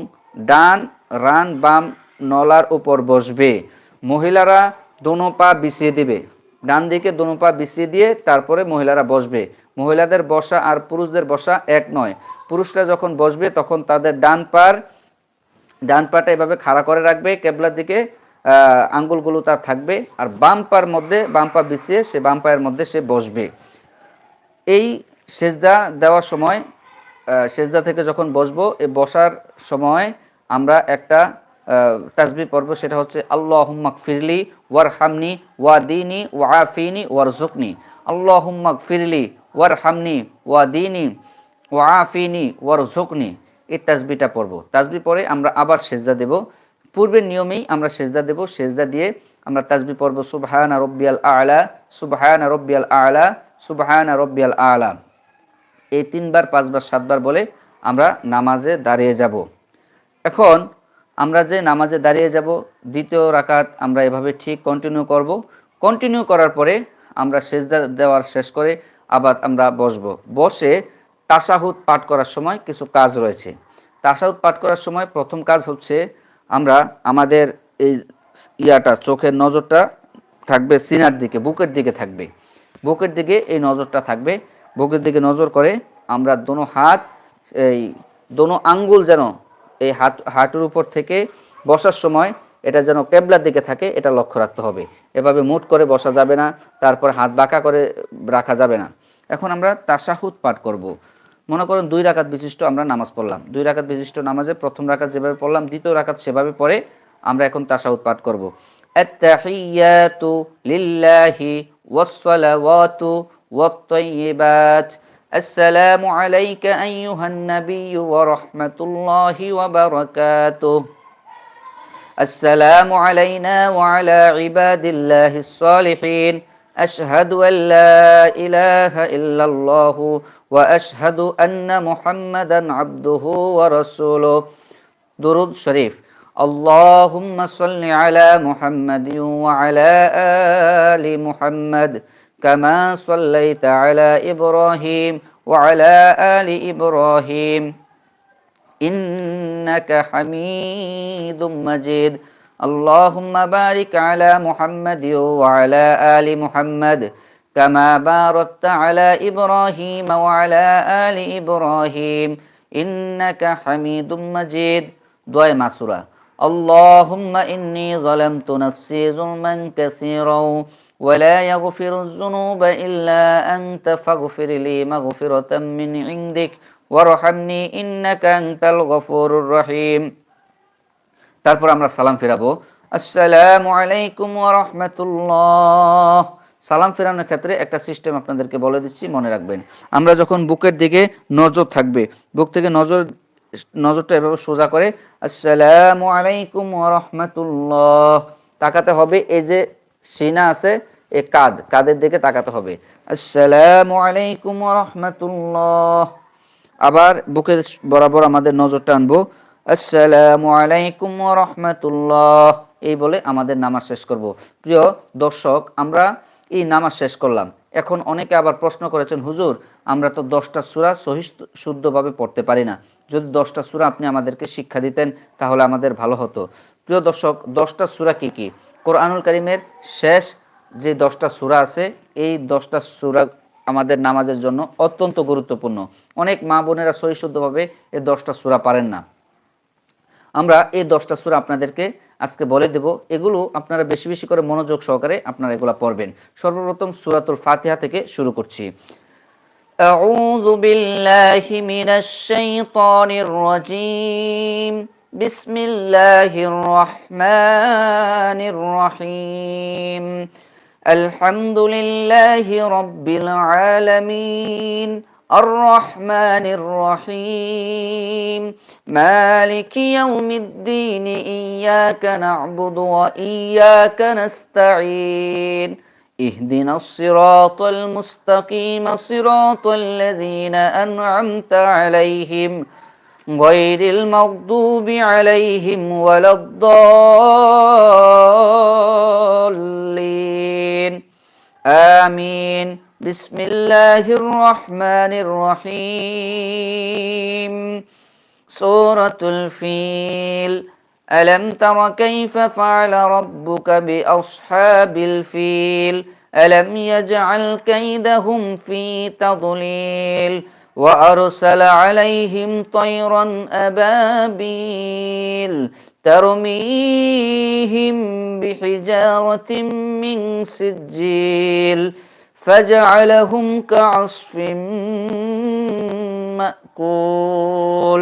Speaker 1: ডান রান বাম নলার উপর বসবে। মহিলারা দোনো পা বিছিয়ে দিবে, ডান দিকে দোনো পা বিছিয়ে দিয়ে তারপরে মহিলারা বসবে। মহিলাদের বসা আর পুরুষদের বসা এক নয়। পুরুষরা যখন বসবে তখন তাদের ডান পাটা এভাবে খাড়া করে রাখবে, কেবলার দিকে আঙ্গুলগুলো তার থাকবে, আর বাম পার মধ্যে বাম পা বিছিয়ে সে বাম পায়ের মধ্যে সে বসবে। এই সেজদা দেওয়ার সময়, সেজদা থেকে যখন বসবো, এই বসার সময় আমরা একটা তাসবিহ পড়ব, সেটা হচ্ছে আল্লাহুম্মা গফিরলি ওয়ারহামনি ওয়াদিনি ওয়াআফিনি ওয়ারযুকনি। আল্লাহুম্মা গফিরলি ওয়ারহামনি ওয়াদিনি ওয়াআফিনি ওয়ারযুকনি। এই তাসবিহটা পড়ব। তাসবিহ পরে আমরা আবার সেজদা দেব, পূর্বের নিয়মেই আমরা সেজদা দেব। সেজদা দিয়ে আমরা তাসবিহ পড়ব সুবহানা রব্বিয়াল আ'লা, সুবহানা রব্বিয়াল আ'লা, সুবহানা রব্বিয়াল আ'লা। এই 3 বার, 5 বার, 7 বার বলে আমরা নামাজে দাঁড়িয়ে যাব। এখন আমরা যে নামাজে দাঁড়িয়ে যাব, দ্বিতীয় রাকাত আমরা এভাবে ঠিক কন্টিনিউ করব। কন্টিনিউ করার পরে আমরা সেজদা দেওয়ার শেষ করে আবার আমরা বসবো। বসে তাশাহুদ পাঠ করার সময় কিছু কাজ রয়েছে। তাশাহুদ পাঠ করার সময় প্রথম কাজ হচ্ছে, আমরা আমাদের এই চোখের নজরটা থাকবে সিনার দিকে, বুকের দিকে থাকবে, বুকের দিকে এই নজরটা থাকবে। বুকের দিকে নজর করে আমরা দোনো হাত, এই দোনো আঙ্গুল যেন এই হাঁটুর উপর থেকে বসার সময় এটা যেন কেবলার দিকে থাকে, এটা লক্ষ্য রাখতে হবে। এভাবে মুট করে বসা যাবে না, তারপর হাত বাঁকা করে রাখা যাবে না। এখন আমরা তাশাহুদ পাঠ করব। মনে করুন 2 রাকাত বিশিষ্ট আমরা নামাজ পড়লাম। 2 রাকাত বিশিষ্ট নামাজে প্রথম রাকাত যেভাবে পড়লাম, দ্বিতীয় রাকাত সেভাবে পড়ে আমরা এখন তাশাহুদ পাঠ করব। আত-তাহিয়াতু লিল্লাহি ওয়াস-সালাওয়াতু ওয়াত-তাইয়্যিবাত। আসসালামু আলাইকা আইয়ুহান নাবিয়্যু ওয়া রাহমাতুল্লাহি ওয়া বারাকাতুহু। আসসালামু আলাইনা ওয়া আলা ইবাদিল্লাহিস সালিহিন। আশহাদু আল লা ইলাহা ইল্লাল্লাহু ওয়া আশহাদু আন্না মুহাম্মাদান আবদুহু ওয়া রাসূলুহু। দুরূদ শরীফ। আল্লাহুম্মা সাল্লি আলা মুহাম্মাদিন ওয়া আলা আলি মুহাম্মাদ কামা সাল্লাইতা আলা ইব্রাহিম ওয়া আলা আলি ইব্রাহিম ইন্নাকা হামিদুম মাজিদ। আল্লাহুম্মা বারিক আলা মুহাম্মাদিন ওয়া আলা আলি মুহাম্মাদ কামা বারাকতা আলা ইব্রাহিম ওয়া আলা আলি ইব্রাহিম ইন্নাকা হামিদুম মাজিদ। দোয়া মাসুরা। আল্লাহুম্মা ইন্নী যালামতু নাফসি যুলমান কাসীরাও ওয়া লা ইয়াগফিরুয যুনুবা ইল্লা আনতা ফাগফিরলি মাগফিরাতাম মিন ইনদিক ওয়ারহামনি ইন্নাকা আনতাল গফুরুর রহিম। তারপর আমরা সালাম ফিরাবো, আসসালামু আলাইকুম ওয়া রাহমাতুল্লাহ। সালাম ফেরানোর ক্ষেত্রে একটা সিস্টেম আপনাদেরকে বলে দিচ্ছি, মনে রাখবেন। আমরা যখন বুকের দিকে নজর থাকবে, বুক থেকে নজরটা এভাবে সোজা করে আসসালামু আলাইকুম ওয়া রাহমাতুল্লাহ তাকাতে হবে। এই যে সিনা আছে, এই কাদের দিকে তাকাতে হবে। আসসালামু আলাইকুম ওয়া রাহমাতুল্লাহ। আবার বুকের বরাবর আমাদের নজরটা আনবো, আসসালামু আলাইকুম ওয়া রাহমাতুল্লাহ। এই বলে আমাদের নামাজ শেষ করব। প্রিয় দর্শক, আমরা এই নামাজ শেষ করলাম। এখন অনেকে আবার প্রশ্ন করেছেন, হুজুর আমরা তো 10টা সূরা সহি শুদ্ধভাবে পড়তে পারি না, যদি 10টা সূরা আপনি আমাদেরকে শিক্ষা দিতেন তাহলে আমাদের ভালো হতো। প্রিয় দর্শক, 10টা সূরা কি কি? কোরআনুল কারীমের শেষ যে 10টা সূরা আছে, এই 10টা সূরা আমাদের নামাজের জন্য অত্যন্ত গুরুত্বপূর্ণ। অনেক মা বোনেরা সহি শুদ্ধভাবে এই 10টা সূরা পারেন না। আমরা এই 10টা সূরা আপনাদেরকে আজকে বলে দেব। এগুলো আপনারা বেশি বেশি করে মনোযোগ সহকারে আপনারা এগুলো পড়বেন। সর্বপ্রথম সূরাতুল ফাতিহা থেকে শুরু করছি। আউযু বিল্লাহি মিনাশ শাইতানির রাজীম। বিসমিল্লাহির রহমানির রহিম। আলহামদুলিল্লাহি রাব্বিল আলামিন। الرحمن الرحيم مالك يوم الدين إياك نعبد وإياك نستعين اهدنا الصراط المستقيم صراط الذين أنعمت عليهم غير المغضوب عليهم ولا الضالين آمين بسم الله الرحمن الرحيم سورة الفيل ألم تر كيف فعل ربك بأصحاب الفيل ألم يجعل كيدهم في تضليل وأرسل عليهم طيرا أبابيل ترميهم بحجارة من سجيل فجعلهم كعصف مأكول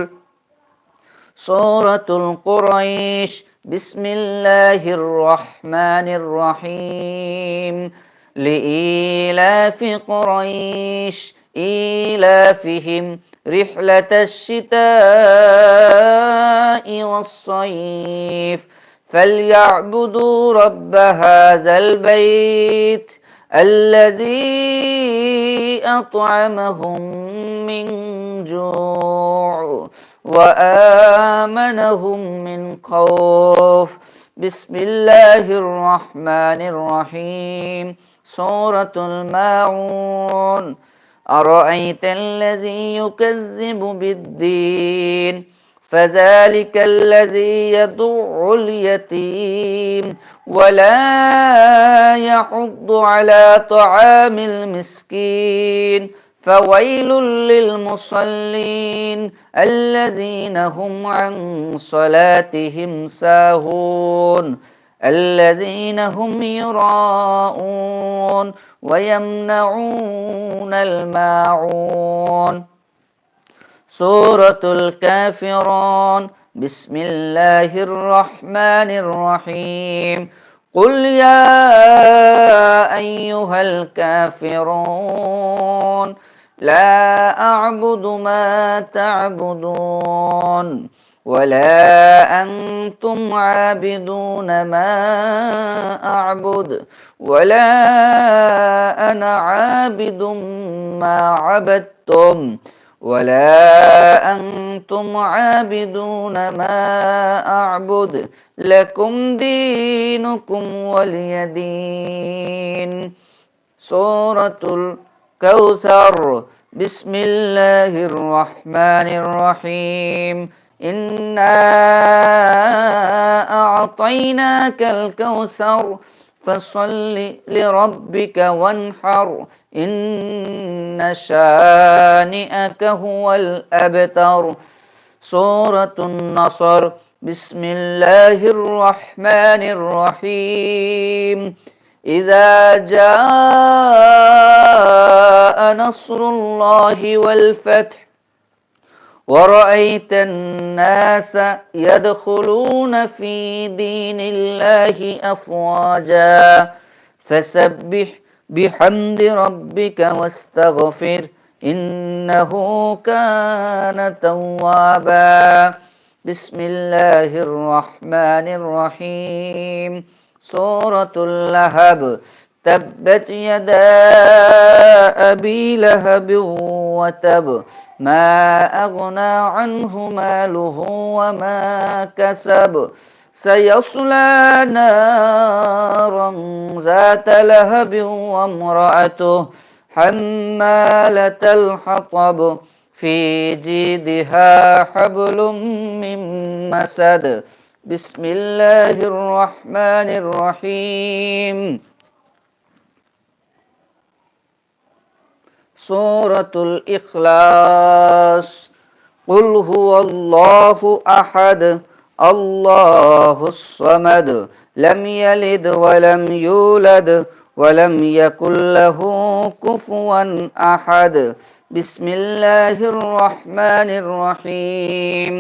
Speaker 1: سورة القريش بسم الله الرحمن الرحيم لإيلاف قريش إيلافهم رحلة الشتاء والصيف فليعبدوا رب هذا البيت الذي أطعمهم من جوع وآمنهم من خوف بسم الله الرحمن الرحيم سورة الماعون أرأيت الذي يكذب بالدين فذلك الذي يدع اليتيم ولا يحض على طعام المسكين فويل للمصلين الذين هم عن صلاتهم ساهون الذين هم يراءون ويمنعون الماعون سورة الكافرون بسم الله الرحمن الرحيم قل يا أيها الكافرون لا أعبد ما تعبدون ولا أنتم عابدون ما أعبد ولا أنا عابد ما عبدتم ولا أنتم عابدون ما أعبد لكم دينكم ولي دين سورة الكوثر بسم الله الرحمن الرحيم إنا أعطيناك الكوثر فصل لربك وانحر إن شانئك هو الأبتر سورة النصر بسم الله الرحمن الرحيم إذا جاء نصر الله والفتح ورأيت الناس يدخلون في دين الله أفواجا فسبح بحمد ربك واستغفر إنه كان توابا بسم الله الرحمن الرحيم سورة اللهب تبت يدا أبي لهب وتب ما أغنى عنه ماله وما كسب سيصلى نارا ذات لهب وامرأته حمالة الحطب في جيدها حبل من مسد بسم الله الرحمن الرحيم سورة الإخلاص قل هو الله أحد الله الصمد لم يلد ولم يولد ولم يكن له كفوا أحد بسم الله الرحمن الرحيم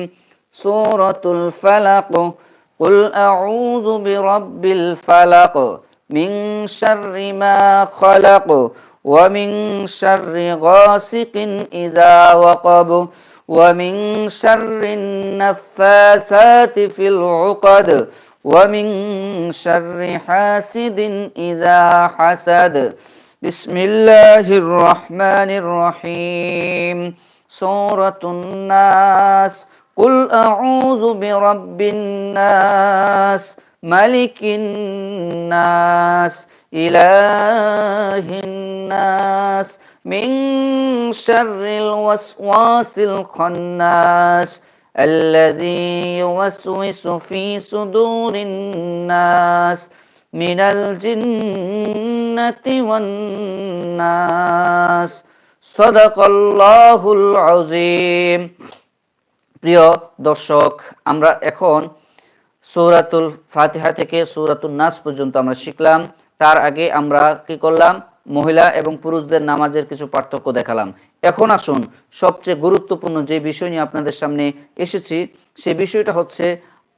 Speaker 1: سورة الفلق قل أعوذ برب الفلق من شر ما خلق ومن شر غاسق إذا وقب ومن شر النفاثات في العقد ومن شر حاسد إذا حسد بسم الله الرحمن الرحيم سورة الناس قل أعوذ برب الناس ملك الناس إله الناس من شر الوسواس الخناس الذي يوسوس في صدور الناس من الجنة والناس صدق الله العظيم প্রিয় দর্শক আমরা এখন সূরাতুল ফাতিহা থেকে সূরাতুন নাস পর্যন্ত আমরা শিখলাম তার আগে আমরা কি করলাম মহিলা এবং পুরুষদের নামাজের কিছু পার্থক্য দেখালাম এখন আসুন সবচেয়ে গুরুত্বপূর্ণ যে বিষয় নিয়ে আপনাদের সামনে এসেছি সেই বিষয়টা হচ্ছে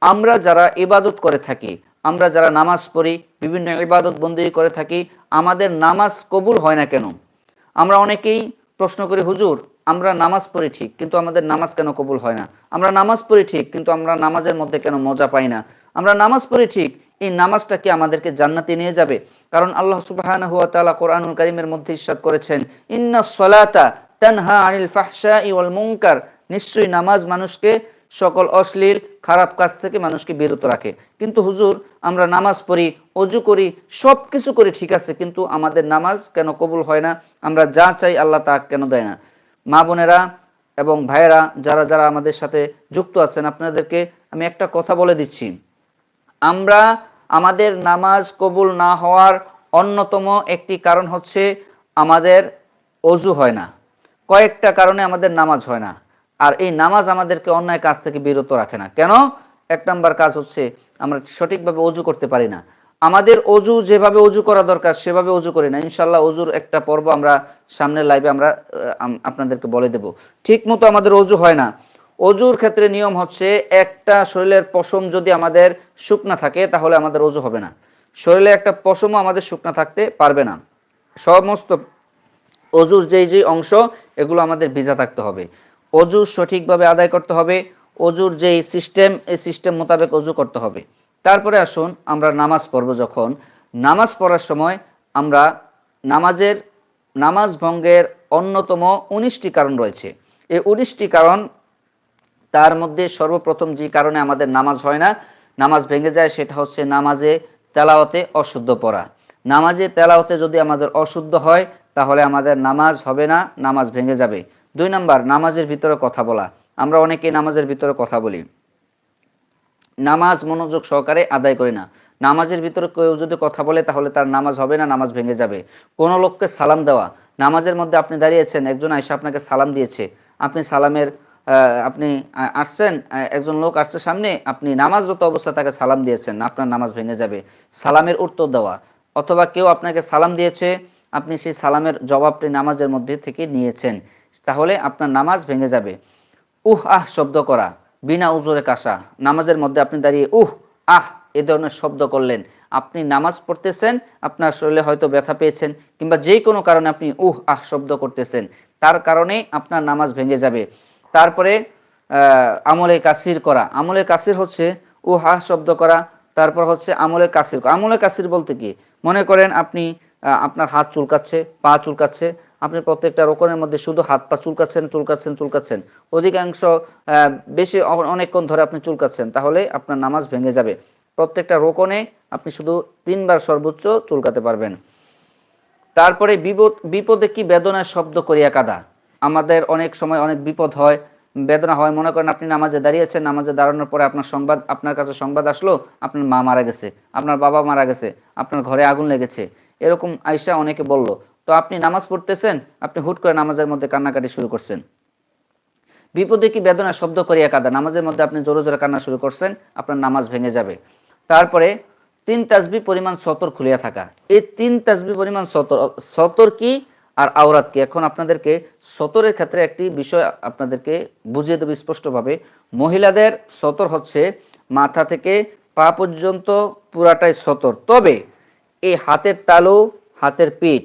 Speaker 1: আমরা যারা ইবাদত করে থাকি আমরা যারা নামাজ পড়ি বিভিন্ন ইবাদত বন্দেগী করে থাকি আমাদের নামাজ কবুল হয় না কেন আমরা অনেকেই প্রশ্ন করি হুজুর আমরা নামাজ পড়ি ঠিক কিন্তু আমাদের নামাজ কেন কবুল হয় না আমরা নামাজ পড়ি ঠিক কিন্তু আমরা নামাজের মধ্যে কেন মজা পাই না আমরা নামাজ পড়ি ঠিক এই নামাজটা কি আমাদেরকে জান্নাতে নিয়ে যাবে কারণ আল্লাহ সুবহানাহু ওয়া তাআলা কোরআনুল কারীমের মধ্যে ইরশাদ করেছেন ইন্নাস সালাতা তানহা আনিল ফাহশাই ওয়াল মুনকার নিশ্চয়ই নামাজ মানুষকে সকল অশ্লীল খারাপ কাজ থেকে মানুষকে বিরত রাখে কিন্তু হুজুর আমরা নামাজ পড়ি ওযু করি সব কিছু করি ঠিক আছে কিন্তু আমাদের নামাজ কেন কবুল হয় না আমরা যা চাই আল্লাহ তা কেন দেয় না মা বোনেরা এবং ভাইয়েরা যারা যারা আমাদের সাথে যুক্ত আছেন আপনাদেরকে আমি একটা কথা বলে দিচ্ছি আমরা আমাদের নামাজ কবুল না হওয়ার অন্যতম একটি কারণ হচ্ছে আমাদের ওযু হয় না কয়েকটা কারণে আমাদের নামাজ হয় না আর এই নামাজ আমাদেরকে অন্যায় কাজ থেকে বিরত রাখে না কেন এক নাম্বার কাজ হচ্ছে আমরা সঠিকভাবে ওযু করতে পারি না আমাদের ওযু যেভাবে ওযু করা দরকার সেভাবে ওযু করি না ইনশাআল্লাহ ওযুর একটা পর্ব আমরা সামনের লাইভে আমরা আপনাদেরকে বলে দেব ঠিকমতো আমাদের ওযু হয় না ওযুর ক্ষেত্রে নিয়ম হচ্ছে একটা শরীরের পশম যদি আমাদের শুকনা থাকে তাহলে আমাদের ওযু হবে না শরীরে একটা পশমও আমাদের শুকনা থাকতে পারবে না সমস্ত ওযুর যেই অংশ এগুলো আমাদের ভিজা থাকতে হবে ওযু সঠিকভাবে আদায় করতে হবে ওযুর যেই সিস্টেম এই সিস্টেম মোতাবেক ওযু করতে হবে তারপরে আসুন আমরা নামাজ পড়ব যখন নামাজ পড়ার সময় আমরা নামাজ ভঙ্গের অন্যতম 19টি কারণ রয়েছে এই 19টি কারণ তার মধ্যে সর্বপ্রথম যে কারণে আমাদের নামাজ হয় না নামাজ ভেঙে যায় সেটা হচ্ছে নামাজে তেলাওয়াতে অশুদ্ধ পড়া নামাজে তেলাওয়াতে যদি আমাদের অশুদ্ধ হয় তাহলে আমাদের নামাজ হবে না নামাজ ভেঙে যাবে 2 নাম্বার নামাজের ভিতরে কথা বলা আমরা অনেকেই নামাজের ভিতরে কথা বলি নামাজ মনোযোগ সহকারে আদায় করি না। নামাজের ভিতরে কেউ যদি কথা বলে তাহলে তার নামাজ হবে না, নামাজ ভেঙে যাবে। কোনো লোককে সালাম দেওয়া, নামাজের মধ্যে আপনি দাঁড়িয়েছেন, একজন আয়েশা আপনাকে সালাম দিয়েছে, আপনি সালামের আপনি আসছেন, একজন লোক আসছে সামনে, আপনি নামাজরত অবস্থায় তাকে সালাম দিয়েছেন, আপনার নামাজ ভেঙে যাবে। সালামের উত্তর দেওয়া, অথবা কেউ আপনাকে সালাম দিয়েছে, আপনি সেই সালামের জবাবটি নামাজের মধ্যে থেকে নিয়েছেন, তাহলে আপনার নামাজ ভেঙে যাবে। আহ শব্দ করা, বিনা উজরে কাশা, নামাজের মধ্যে আপনি দাঁড়িয়ে আহ এ ধরনের শব্দ করলেন, আপনি নামাজ পড়তেছেন, আপনার শরীরে হয়তো ব্যথা পেয়েছেন, কিংবা যে কোনো কারণে আপনি আহ শব্দ করতেছেন, তার কারণে আপনার নামাজ ভেঙে যাবে। তারপরে আমলে কাসির করা, আমলে কাসির হচ্ছে আহ শব্দ করা, তারপর হচ্ছে আমলে কাসির। আমলে কাসির বলতে কি, মনে করেন আপনি আপনার হাত চুলকাচ্ছে, পা চুলকাচ্ছে, আপনি প্রত্যেকটা রোকনের মধ্যে শুধু হাত পা চুলকাচ্ছেন চুলকাচ্ছেন চুলকাচ্ছেন, অধিকাংশ বেশি অনেকক্ষণ ধরে আপনি চুলকাচ্ছেন, তাহলে আপনার নামাজ ভেঙে যাবে। প্রত্যেকটা রোকনে আপনি শুধু 3 বার সর্বোচ্চ চুলকাতে পারবেন। তারপরে বিপদে কি বেদনার শব্দ করিয়া কাঁদা, আমাদের অনেক সময় অনেক বিপদ হয়, বেদনা হয়। মনে করেন আপনি নামাজে দাঁড়িয়েছেন, নামাজে দাঁড়ানোর পরে আপনার কাছে সংবাদ আসলো আপনার মা মারা গেছে, আপনার বাবা মারা গেছে, আপনার ঘরে আগুন লেগেছে, এরকম আয়সা অনেকে বলল, তো আপনি নামাজ পড়তেছেন, আপনি হুট করে নামাজের মধ্যে কান্নাকাটি শুরু করছেন। বিপদে কি বেদনা শব্দ করিয়া কাঁদা, নামাজের মধ্যে আপনি জোরে জোরে কান্না শুরু করছেন, আপনার নামাজ ভেঙে যাবে। তারপরে 3 তাসবিহ পরিমাণ সতর খুলিয়া থাকা, এই 3 তাসবিহ পরিমাণ সতর কি আর আওরাত কি, এখন আপনাদেরকে সতরের ক্ষেত্রে একটি বিষয় আপনাদেরকে বুঝিয়ে দেব স্পষ্টভাবে। মহিলাদের সতর হচ্ছে মাথা থেকে পা পর্যন্ত পুরাটাই সতর, তবে এই হাতের তালু, হাতের পিঠ,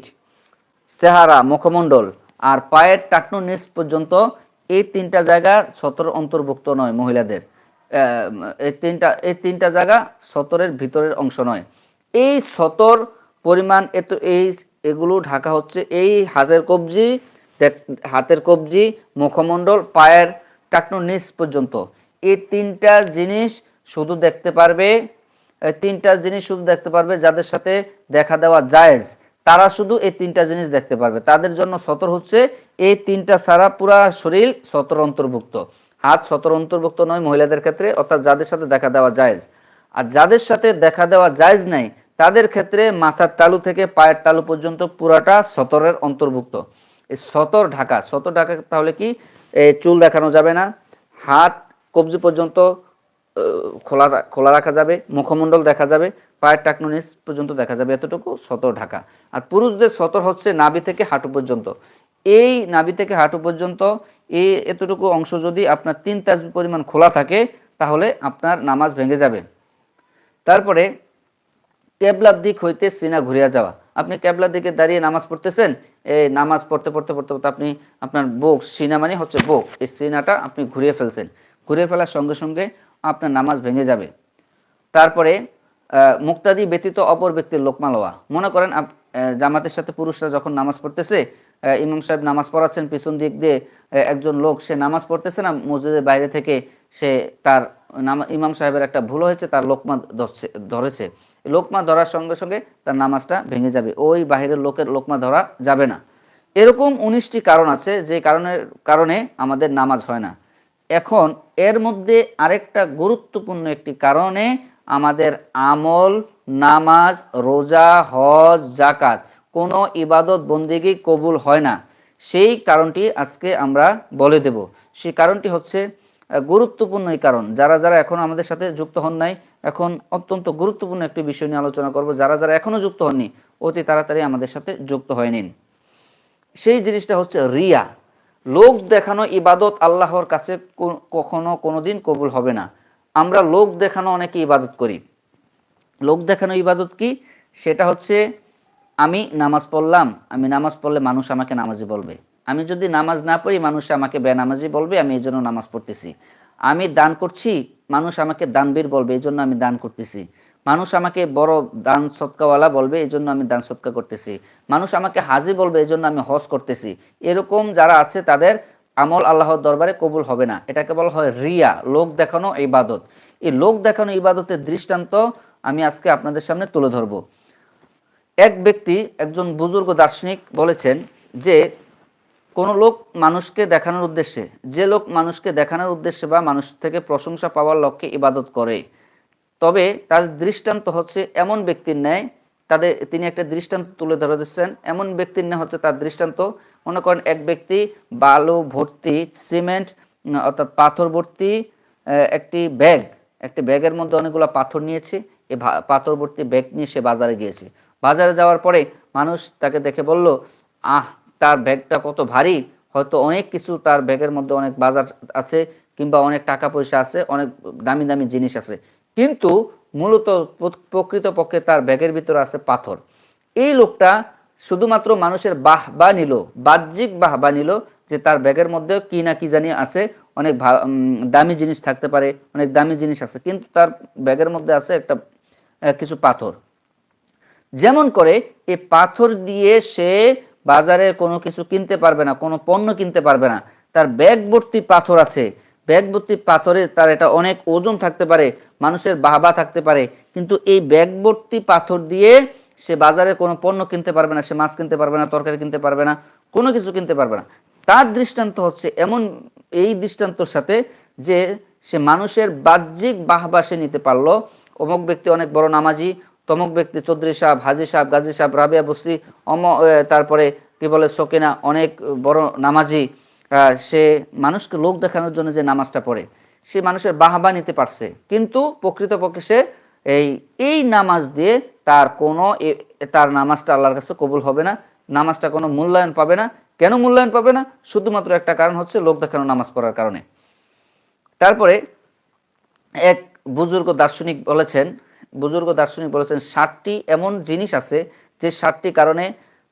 Speaker 1: চেহারা, মুখমণ্ডল আর পায়ের টাকনুর নিচ পর্যন্ত এই 3টা জায়গা সতর অন্তর্ভুক্ত নয় মহিলাদের। এই তিনটা জায়গা সতরের ভিতরের অংশ নয়। এই সতর পরিমাণ এগুলো ঢাকা হচ্ছে এই হাতের কবজি, মুখমণ্ডল, পায়ের টাকনুর নিচ পর্যন্ত। এই 3টা জিনিস শুধু দেখতে পারবে, যাদের সাথে দেখা দেওয়া জায়েজ, তারা শুধু এই 3টা জিনিস দেখতে পারবে, তাদের জন্য সতর হচ্ছে এই 3টা ছাড়া পুরা শরীর সতর অন্তর্ভুক্ত। হাত সতর অন্তর্ভুক্ত নয় মহিলাদের ক্ষেত্রে, অর্থাৎ যাদের সাথে দেখা দেওয়া জায়েজ। আর যাদের সাথে দেখা দেওয়া জায়েজ নাই, তাদের ক্ষেত্রে মাথার তালু থেকে পায়ের তালু পর্যন্ত পুরাটা সতরের অন্তর্ভুক্ত। এই সতর ঢাকা তাহলে কি, চুল দেখানো যাবে না, হাত কবজি পর্যন্ত খোলা রাখা যাবে, মুখমণ্ডল দেখা যাবে, পায়ের টাকনু নিচ পর্যন্ত দেখা যাবে, এতটুকু সতর ঢাকা। আর পুরুষদের সতর হচ্ছে নাভি থেকে হাঁটু পর্যন্ত। এই নাভি থেকে হাঁটু পর্যন্ত এতটুকু অংশ যদি আপনার 3 তাসবিহ পরিমাণ খোলা থাকে, তাহলে আপনার নামাজ ভেঙে যাবে। তারপরে কেবলার দিক হইতে সিনা ঘুরিয়া যাওয়া, আপনি কেবলার দিকে দাঁড়িয়ে নামাজ পড়তেছেন, এই নামাজ পড়তে পড়তে পড়তে পড়তে আপনি আপনার বুক, সিনা মানে হচ্ছে বুক, এই সিনাটা আপনি ঘুরিয়ে ফেলছেন, ঘুরিয়ে ফেলার সঙ্গে সঙ্গে আপনার নামাজ ভেঙে যাবে। তারপরে মুক্তাদি ব্যতীত অপর ব্যক্তির লোকমা লওয়া, মনে করেন জামাতের সাথে পুরুষরা যখন নামাজ পড়তেছে, ইমাম সাহেব নামাজ পড়াচ্ছেন, পিছন দিক দিয়ে একজন লোক সে নামাজ পড়তেছে না, মসজিদের বাইরে থেকে সে তার ইমাম সাহেবের একটা ভুল হয়েছে, তার লোকমা ধরেছে, লোকমা ধরার সঙ্গে সঙ্গে তার নামাজটা ভেঙে যাবে, ওই বাহিরের লোকের লোকমা ধরা যাবে না। এরকম 19টি কারণ আছে যে কারণে আমাদের নামাজ হয় না। এখন এর মধ্যে আরেকটা গুরুত্বপূর্ণ একটি কারণে আমাদের আমল, নামাজ, রোজা, হজ, জাকাত কোনো ইবাদত বন্দেগী কবুল হয় না, সেই কারণটি আজকে আমরা বলে দেব। সেই কারণটি হচ্ছে গুরুত্বপূর্ণ এই কারণ, যারা যারা এখনো আমাদের সাথে যুক্ত হন নাই, এখন অত্যন্ত গুরুত্বপূর্ণ একটি বিষয় নিয়ে আলোচনা করব, যারা যারা এখনো যুক্ত হননি অতি তাড়াতাড়ি আমাদের সাথে যুক্ত হয়ে নিন। সেই জিনিসটা হচ্ছে রিয়া, লোক দেখানো ইবাদত আল্লাহর কাছে কখনো কোনোদিন কবুল হবে না। আমরা লোক দেখানো অনেকে ইবাদত করি। লোক দেখানো ইবাদত কি? সেটা হচ্ছে আমি নামাজ পড়লাম, আমি নামাজ পড়লে মানুষ আমাকে নামাজি বলবে, আমি যদি নামাজ না পড়ি মানুষ আমাকে বেনামাজি বলবে, আমি এই জন্য নামাজ পড়তেছি। আমি দান করছি, মানুষ আমাকে দানবীর বলবে, এই জন্য আমি দান করতেছি। মানুষ আমাকে বড় দান সৎকাওয়ালা বলবে, এই জন্য আমি দান সৎকা করতেছি। মানুষ আমাকে হাজি বলবে, এই জন্য আমি হজ করতেছি। এরকম যারা আছে তাদের আমল আল্লাহর দরবারে কবুল হবে না। এটাকে বলা হয় রিয়া, লোক দেখানো ইবাদত। এই লোক দেখানো ইবাদতের দৃষ্টান্ত আমি আজকে আপনাদের সামনে তুলে ধরব। এক ব্যক্তি, একজন বুজুর্গ দার্শনিক বলেছেন যে কোনো লোক মানুষকে দেখানোর উদ্দেশ্যে, যে লোক মানুষকে দেখানোর উদ্দেশ্যে বা মানুষ থেকে প্রশংসা পাওয়ার লক্ষ্যে ইবাদত করে, তবে তাদের দৃষ্টান্ত হচ্ছে এমন ব্যক্তির ন্যায়, তিনি একটা দৃষ্টান্ত তুলে ধরে দিচ্ছেন। এমন ব্যক্তির ন্যায় হচ্ছে তার দৃষ্টান্ত, মনে করেন এক ব্যক্তি বালু ভর্তি সিমেন্ট অর্থাৎ পাথর ভর্তি একটি ব্যাগের মধ্যে অনেকগুলো পাথর নিয়েছে। এই পাথর ভর্তি ব্যাগ নিয়ে সে বাজারে গিয়েছে। বাজারে যাওয়ার পরে মানুষ তাকে দেখে বলল, তার ব্যাগটা কত ভারী, হয়তো অনেক কিছু তার ব্যাগের মধ্যে, অনেক বাজার আছে কিংবা অনেক টাকা পয়সা আছে, অনেক দামি দামি জিনিস আছে, কিন্তু মূলত প্রকৃতপক্ষে তার ব্যাগের ভিতরে আছে পাথর। এই লোকটা শুধুমাত্র মানুষের বাহবা নিল, বাহ্যিক বাহবা নিল যে তার ব্যাগের মধ্যে কি না কি জানি আছে, অনেক দামি জিনিস থাকতে পারে, অনেক দামি জিনিস আছে, কিন্তু তার ব্যাগের মধ্যে আছে একটা কিছু পাথর। যেমন করে এই পাথর দিয়ে সে বাজারে কোনো কিছু কিনতে পারবে না, কোনো পণ্য কিনতে পারবে না। তার ব্যাগ ভর্তি পাথর আছে, ব্যাগ ভর্তি পাথরে তার এটা অনেক ওজন থাকতে পারে, মানুষের বাহবা থাকতে পারে, কিন্তু এই ব্যাগ ভর্তি পাথর দিয়ে সে বাজারে কোনো পণ্য কিনতে পারবে না, সে মাছ কিনতে পারবে না, তরকারি কিনতে পারবে না, কোনো কিছু কিনতে পারবে না। তার দৃষ্টান্ত হচ্ছে এমন, এই দৃষ্টান্তর সাথে যে সে মানুষের বাহ্যিক বাহবা সে নিতে পারলো, অমুক ব্যক্তি অনেক বড় নামাজি, তমুক ব্যক্তি চৌধুরী সাহেব, হাজি সাহেব, গাজী সাহেব, রাবিয়া বস্তি, তারপরে কি বলে সকিনা অনেক বড় নামাজি, সে মানুষকে লোক দেখানোর জন্য যে নামাজটা পড়ে, সে মানুষের বাহবা নিতে পারছে, কিন্তু প্রকৃতপক্ষে সে এই নামাজ দিয়ে তার নামাজটা আল্লাহর কাছে কবুল হবে না, নামাজটা কোনো মূল্যায়ন পাবে না। কেন মূল্যায়ন পাবে না? শুধুমাত্র একটা কারণ হচ্ছে লোক দেখানো নামাজ পড়ার কারণে। তারপরে এক বুজুর্গ দার্শনিক বলেছেন 7টি এমন জিনিস আছে যে 7টি কারণে,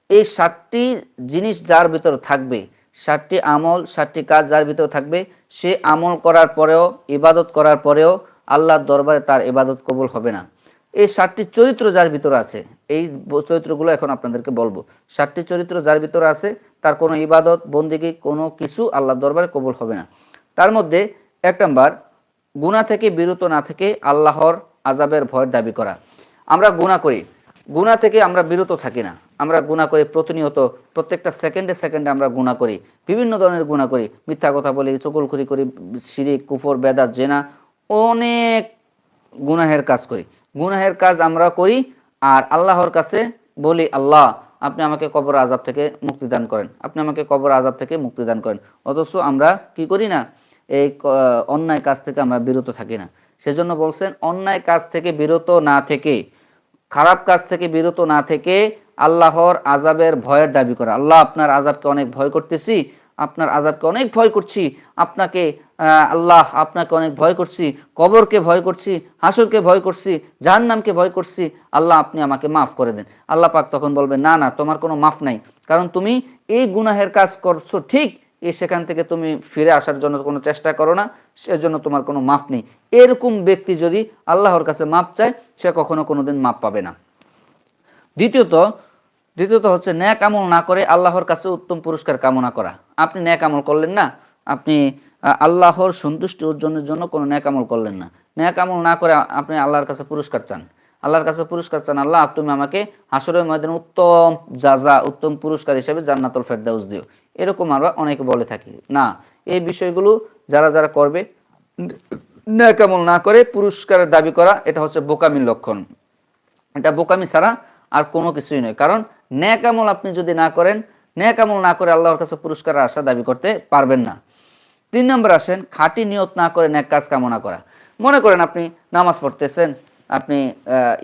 Speaker 1: এই 7টি জিনিস যার ভিতরে থাকবে, 7টি আমল, 7টি কাজ যার ভিতরে থাকবে, সে আমল করার পরেও, ইবাদত করার পরেও আল্লাহর দরবারে তার ইবাদত কবুল হবে না। এই 7টি চরিত্র যার ভিতরে আছে, এই চরিত্রগুলো এখন আপনাদেরকে বলবো। 7টি চরিত্র যার ভিতরে আছে, তার কোনো ইবাদত বন্দেগী কোনো কিছু আল্লাহর দরবারে কবুল হবে না। তার মধ্যে 1 নাম্বার, গুনাহ থেকে বিরত না থেকে আল্লাহর আযাবের ভয়ের দাবি করা। আমরা গুনাহ করি, গুনাহ থেকে আমরা বিরত থাকি না, আমরা গুনাহ করি প্রতিনিয়ত, প্রত্যেকটা সেকেন্ডে সেকেন্ডে আমরা গুনাহ করি, বিভিন্ন ধরনের গুনাহ করি, মিথ্যা কথা বলি, চুগলখড়ি করি, শিরিক, কুফর, বেদাত, জিনা, অনেক গুনাহের কাজ করি। গুনাহের কাজ আমরা করি আর আল্লাহর কাছে বলি, আল্লাহ আপনি আমাকে কবর আযাব থেকে মুক্তি দান করেন, আপনি আমাকে কবর আযাব থেকে মুক্তি দান করেন। অথচ আমরা কি করি না, এই অন্যায় কাজ থেকে আমরা বিরত থাকি না। সেজন্য বলছেন অন্যায় কাজ থেকে বিরত না থেকে, খারাপ কাজ থেকে বিরত না থেকে আল্লাহর আযাবের ভয়ের দাবি করা। আল্লাহ আপনার আযাবকে অনেক ভয় করতেছি, আপনার আযাবকে অনেক ভয় করছি, আপনাকে আল্লাহ আপনাকে অনেক ভয় করছি, কবরকে ভয় করছি, হাসরকে ভয় করছি, জাহান্নামকে ভয় করছি, আল্লাহ আপনি আমাকে মাফ করে দেন। আল্লাহ পাক তখন বলবে, না না, তোমার কোনো মাফ নাই, কারণ তুমি এই গুনাহের কাজ করছো ঠিক, সেখান থেকে তুমি ফিরে আসার জন্য কোনো চেষ্টা করো না, সেজন্য তোমার কোনো মাফ নেই। এরকম ব্যক্তি যদি আল্লাহর কাছে মাফ চায়, সে কখনো কোনোদিন মাফ পাবে না। দ্বিতীয়ত হচ্ছে ন্যাক আমল না করে আল্লাহর কাছে উত্তম পুরস্কার কামনা করা। আপনি ন্যাক আমল করলেন না, আপনি আল্লাহর সন্তুষ্টি অর্জনের জন্য কোনো ন্যাক আমল করলেন না, ন্যাক আমল না করে আপনি আল্লাহর কাছে পুরস্কার চান, আল্লাহর কাছে পুরস্কার চান, আল্লাহ তুমি আমাকে হাসরের ময়দানে উত্তম জাযা, উত্তম পুরস্কার হিসেবে জান্নাতুল ফেরদাউস দিও, এরকম আমরা অনেকে বলে থাকি না। এই বিষয়গুলো যারা যারা করবে, ন্যাক আমল না করে পুরস্কারের দাবি করা, এটা হচ্ছে বোকামির লক্ষণ। এটা বোকামি ছাড়া আর কোনো কিছুই নয়। কারণ ন্যাক আমল আপনি যদি না করেন, ন্যাক আমল না করে আল্লাহর কাছে পুরস্কারের আশা দাবি করতে পারবেন না। 3 নম্বর আসেন, খাঁটি নিয়ত না করে ন্যাক কাজ কামনা করা। মনে করেন আপনি নামাজ পড়তেছেন, আপনি